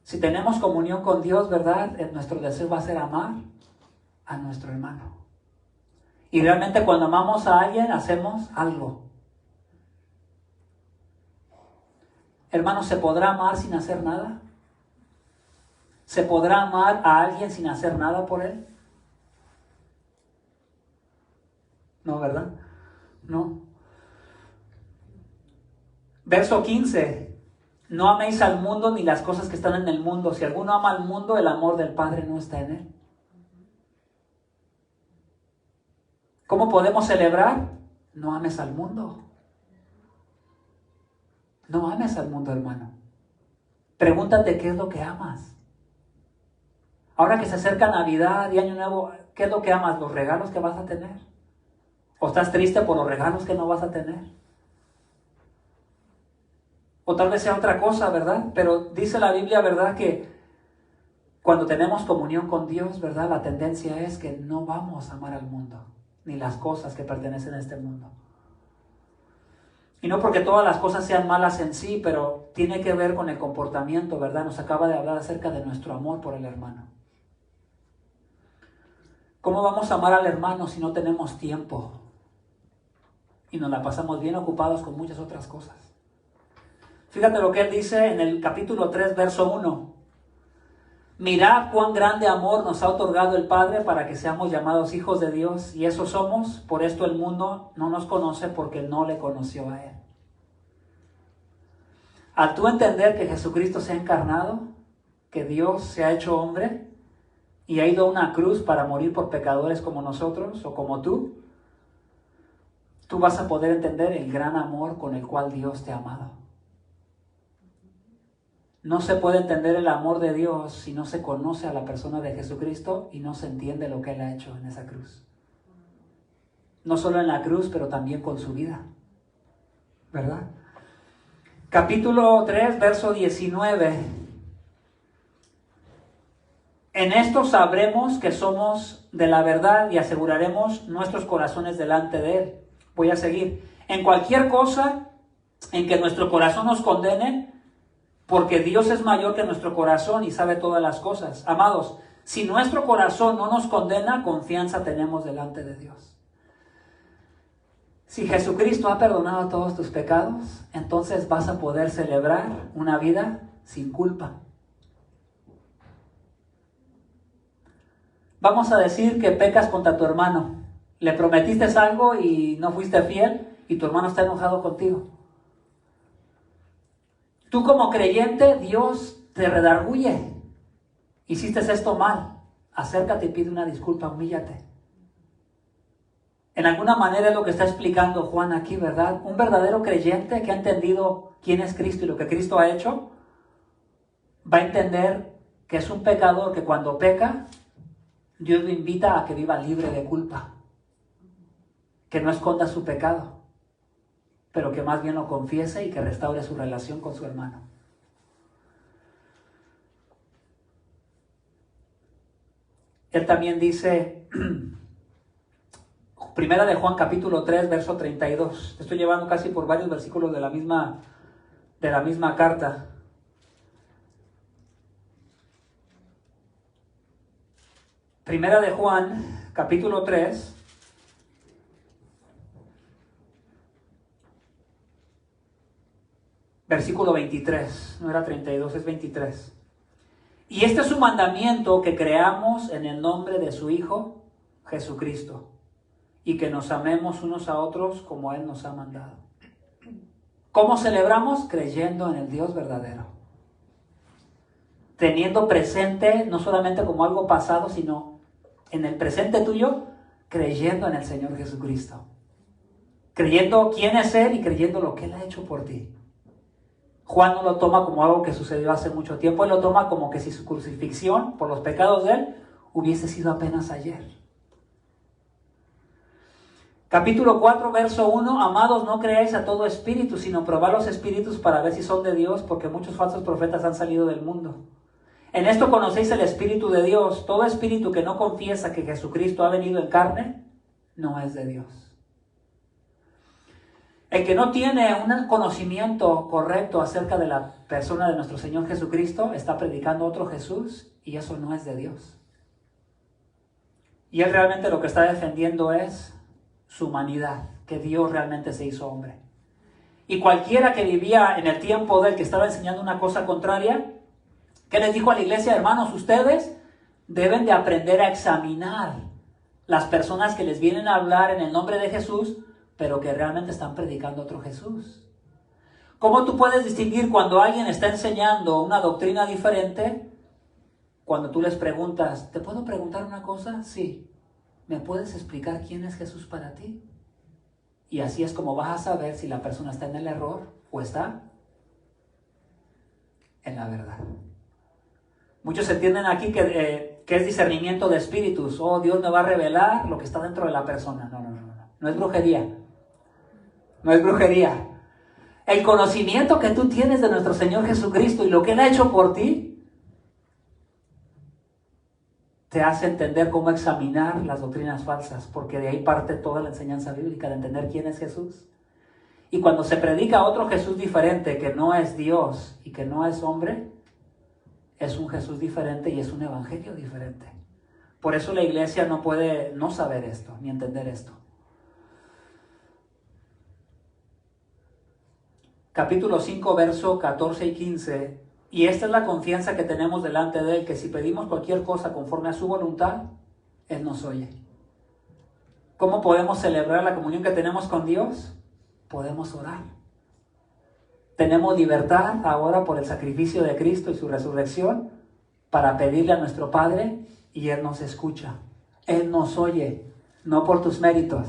[SPEAKER 4] Si tenemos comunión con Dios, ¿verdad? Nuestro deseo va a ser amar a nuestro hermano. Y realmente cuando amamos a alguien, hacemos algo. Hermanos, ¿se podrá amar sin hacer nada? ¿Se podrá amar a alguien sin hacer nada por él? No, ¿verdad? No. Verso 15. No améis al mundo ni las cosas que están en el mundo. Si alguno ama al mundo, el amor del Padre no está en él. ¿Cómo podemos celebrar? No ames al mundo. No ames al mundo, hermano. Pregúntate qué es lo que amas. Ahora que se acerca Navidad y Año Nuevo, ¿qué es lo que amas? ¿Los regalos que vas a tener? ¿O estás triste por los regalos que no vas a tener? O tal vez sea otra cosa, ¿verdad? Pero dice la Biblia, ¿verdad? Que cuando tenemos comunión con Dios, ¿verdad? La tendencia es que no vamos a amar al mundo, ni las cosas que pertenecen a este mundo. Y no porque todas las cosas sean malas en sí, pero tiene que ver con el comportamiento, ¿verdad? Nos acaba de hablar acerca de nuestro amor por el hermano. ¿Cómo vamos a amar al hermano si no tenemos tiempo? Y nos la pasamos bien ocupados con muchas otras cosas. Fíjate lo que él dice en el capítulo 3, verso 1. Mirad cuán grande amor nos ha otorgado el Padre para que seamos llamados hijos de Dios, y eso somos. Por esto el mundo no nos conoce, porque no le conoció a Él. Al tú entender que Jesucristo se ha encarnado, que Dios se ha hecho hombre y ha ido a una cruz para morir por pecadores como nosotros o como tú vas a poder entender el gran amor con el cual Dios te ha amado. No se puede entender el amor de Dios si no se conoce a la persona de Jesucristo y no se entiende lo que Él ha hecho en esa cruz. No solo en la cruz, pero también con su vida. ¿Verdad? Capítulo 3, verso 19. En esto sabremos que somos de la verdad y aseguraremos nuestros corazones delante de Él. Voy a seguir. En cualquier cosa en que nuestro corazón nos condene, porque Dios es mayor que nuestro corazón y sabe todas las cosas. Amados, si nuestro corazón no nos condena, confianza tenemos delante de Dios. Si Jesucristo ha perdonado todos tus pecados, entonces vas a poder celebrar una vida sin culpa. Vamos a decir que pecas contra tu hermano. Le prometiste algo y no fuiste fiel y tu hermano está enojado contigo. Tú como creyente, Dios te redarguye. Hiciste esto mal. Acércate y pide una disculpa, humíllate. En alguna manera es lo que está explicando Juan aquí, ¿verdad? Un verdadero creyente que ha entendido quién es Cristo y lo que Cristo ha hecho, va a entender que es un pecador que cuando peca, Dios lo invita a que viva libre de culpa. Que no esconda su pecado, pero que más bien lo confiese y que restaure su relación con su hermano. Él también dice, Primera de Juan capítulo 3, verso 32. Te estoy llevando casi por varios versículos de la misma carta. Primera de Juan capítulo 3. Versículo 23, no era 32, es 23. Y este es su mandamiento, que creamos en el nombre de su Hijo, Jesucristo, y que nos amemos unos a otros como Él nos ha mandado. ¿Cómo celebramos? Creyendo en el Dios verdadero. Teniendo presente, no solamente como algo pasado, sino en el presente tuyo, creyendo en el Señor Jesucristo. Creyendo quién es Él y creyendo lo que Él ha hecho por ti. Juan no lo toma como algo que sucedió hace mucho tiempo, él lo toma como que si su crucifixión por los pecados de él hubiese sido apenas ayer. Capítulo 4, verso 1, amados, no creáis a todo espíritu, sino probad los espíritus para ver si son de Dios, porque muchos falsos profetas han salido del mundo. En esto conocéis el Espíritu de Dios. Todo espíritu que no confiesa que Jesucristo ha venido en carne, no es de Dios. El que no tiene un conocimiento correcto acerca de la persona de nuestro Señor Jesucristo está predicando otro Jesús y eso no es de Dios. Y él realmente lo que está defendiendo es su humanidad, que Dios realmente se hizo hombre. Y cualquiera que vivía en el tiempo del que estaba enseñando una cosa contraria, ¿qué les dijo a la iglesia? Hermanos, ustedes deben de aprender a examinar las personas que les vienen a hablar en el nombre de Jesús, pero que realmente están predicando otro Jesús. ¿Cómo tú puedes distinguir cuando alguien está enseñando una doctrina diferente? Cuando tú les preguntas, ¿te puedo preguntar una cosa? Sí. ¿Me puedes explicar quién es Jesús para ti? Y así es como vas a saber si la persona está en el error o está en la verdad. Muchos entienden aquí que es discernimiento de espíritus. Oh, Dios me va a revelar lo que está dentro de la persona. No. No es brujería. No es brujería. El conocimiento que tú tienes de nuestro Señor Jesucristo y lo que Él ha hecho por ti, te hace entender cómo examinar las doctrinas falsas, porque de ahí parte toda la enseñanza bíblica, de entender quién es Jesús. Y cuando se predica otro Jesús diferente, que no es Dios y que no es hombre, es un Jesús diferente y es un evangelio diferente. Por eso la iglesia no puede no saber esto, ni entender esto. Capítulo 5, verso 14 y 15. Y esta es la confianza que tenemos delante de Él, que si pedimos cualquier cosa conforme a su voluntad, Él nos oye. ¿Cómo podemos celebrar la comunión que tenemos con Dios? Podemos orar. Tenemos libertad ahora por el sacrificio de Cristo y su resurrección para pedirle a nuestro Padre y Él nos escucha. Él nos oye, no por tus méritos,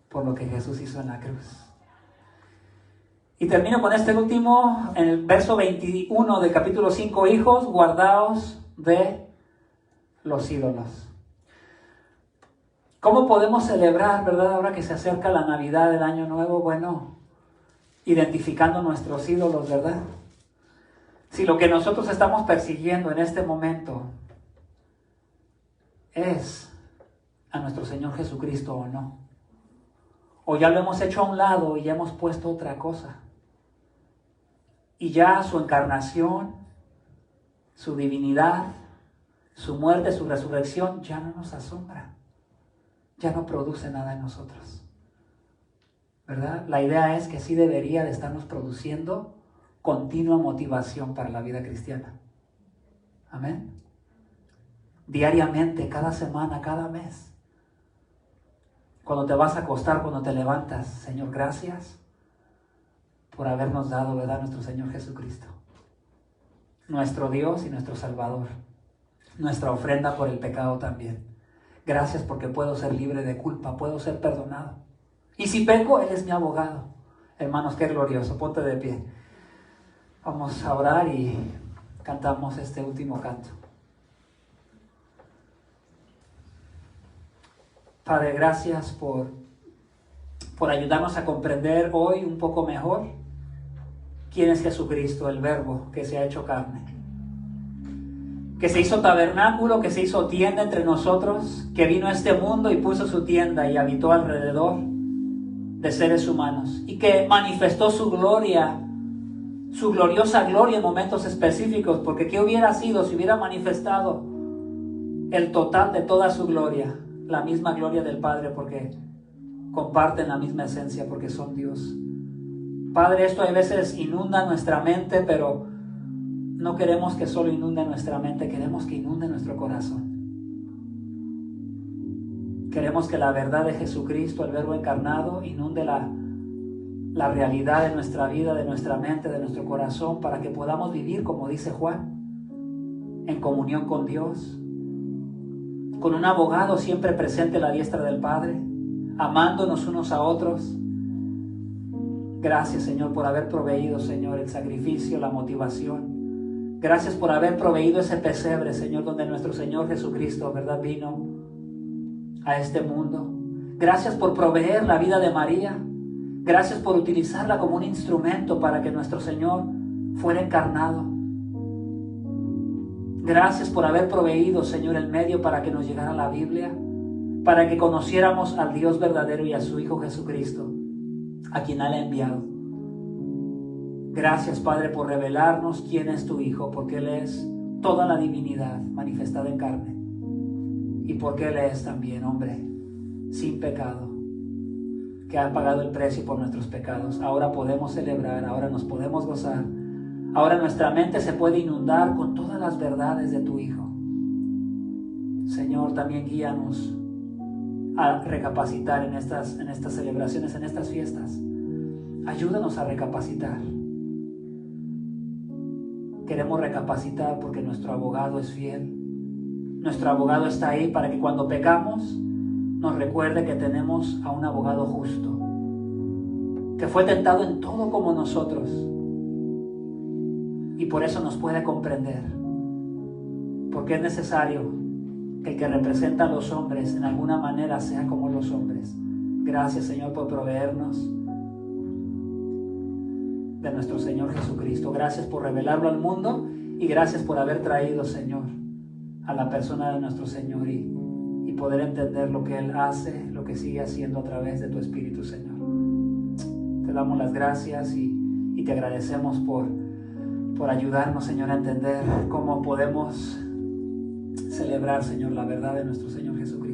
[SPEAKER 4] por lo que Jesús hizo en la cruz. Y termino con este último, en el verso 21 del capítulo 5, hijos, guardaos de los ídolos. ¿Cómo podemos celebrar, verdad, ahora que se acerca la Navidad, el Año Nuevo? Bueno, identificando nuestros ídolos, ¿verdad? Si lo que nosotros estamos persiguiendo en este momento es a nuestro Señor Jesucristo o no. O ya lo hemos hecho a un lado y ya hemos puesto otra cosa. Y ya su encarnación, su divinidad, su muerte, su resurrección ya no nos asombra. Ya no produce nada en nosotros. ¿Verdad? La idea es que sí debería de estarnos produciendo continua motivación para la vida cristiana. Amén. Diariamente, cada semana, cada mes. Cuando te vas a acostar, cuando te levantas, Señor, gracias por habernos dado, ¿verdad?, nuestro Señor Jesucristo, nuestro Dios y nuestro Salvador, nuestra ofrenda por el pecado también. Gracias porque puedo ser libre de culpa, puedo ser perdonado. Y si peco, Él es mi abogado. Hermanos, qué glorioso. Ponte de pie. Vamos a orar y cantamos este último canto. Padre, gracias por ayudarnos a comprender hoy un poco mejor quién es Jesucristo, el Verbo que se ha hecho carne, que se hizo tabernáculo, que se hizo tienda entre nosotros, que vino a este mundo y puso su tienda y habitó alrededor de seres humanos, y que manifestó su gloria, su gloriosa gloria en momentos específicos, porque ¿qué hubiera sido si hubiera manifestado el total de toda su gloria? La misma gloria del Padre, porque comparten la misma esencia, porque son Dios. Padre, esto a veces inunda nuestra mente, pero no queremos que solo inunde nuestra mente, queremos que inunde nuestro corazón. Queremos que la verdad de Jesucristo, el Verbo encarnado, inunde la realidad de nuestra vida, de nuestra mente, de nuestro corazón, para que podamos vivir, como dice Juan, en comunión con Dios, con un abogado siempre presente a la diestra del Padre, amándonos unos a otros. Gracias, Señor, por haber proveído, Señor, el sacrificio, la motivación. Gracias por haber proveído ese pesebre, Señor, donde nuestro Señor Jesucristo, ¿verdad?, vino a este mundo. Gracias por proveer la vida de María. Gracias por utilizarla como un instrumento para que nuestro Señor fuera encarnado. Gracias por haber proveído, Señor, el medio para que nos llegara la Biblia, para que conociéramos al Dios verdadero y a su Hijo Jesucristo, a quien Él ha enviado. Gracias, Padre, por revelarnos quién es tu Hijo, porque Él es toda la divinidad manifestada en carne, y porque Él es también hombre sin pecado, que ha pagado el precio por nuestros pecados. Ahora podemos celebrar, ahora nos podemos gozar. Ahora nuestra mente se puede inundar con todas las verdades de tu Hijo. Señor, también guíanos a recapacitar en estas celebraciones, en estas fiestas. Ayúdanos a recapacitar. Queremos recapacitar porque nuestro abogado es fiel. Nuestro abogado está ahí para que cuando pecamos nos recuerde que tenemos a un abogado justo, que fue tentado en todo como nosotros, y por eso nos puede comprender, porque es necesario que el que representa a los hombres en alguna manera sea como los hombres. Gracias, Señor, por proveernos de nuestro Señor Jesucristo. Gracias por revelarlo al mundo, y gracias por haber traído, Señor, a la persona de nuestro Señor y poder entender lo que Él hace, lo que sigue haciendo a través de tu Espíritu, Señor. Te damos las gracias y te agradecemos por ayudarnos, Señor, a entender cómo podemos celebrar, Señor, la verdad de nuestro Señor Jesucristo.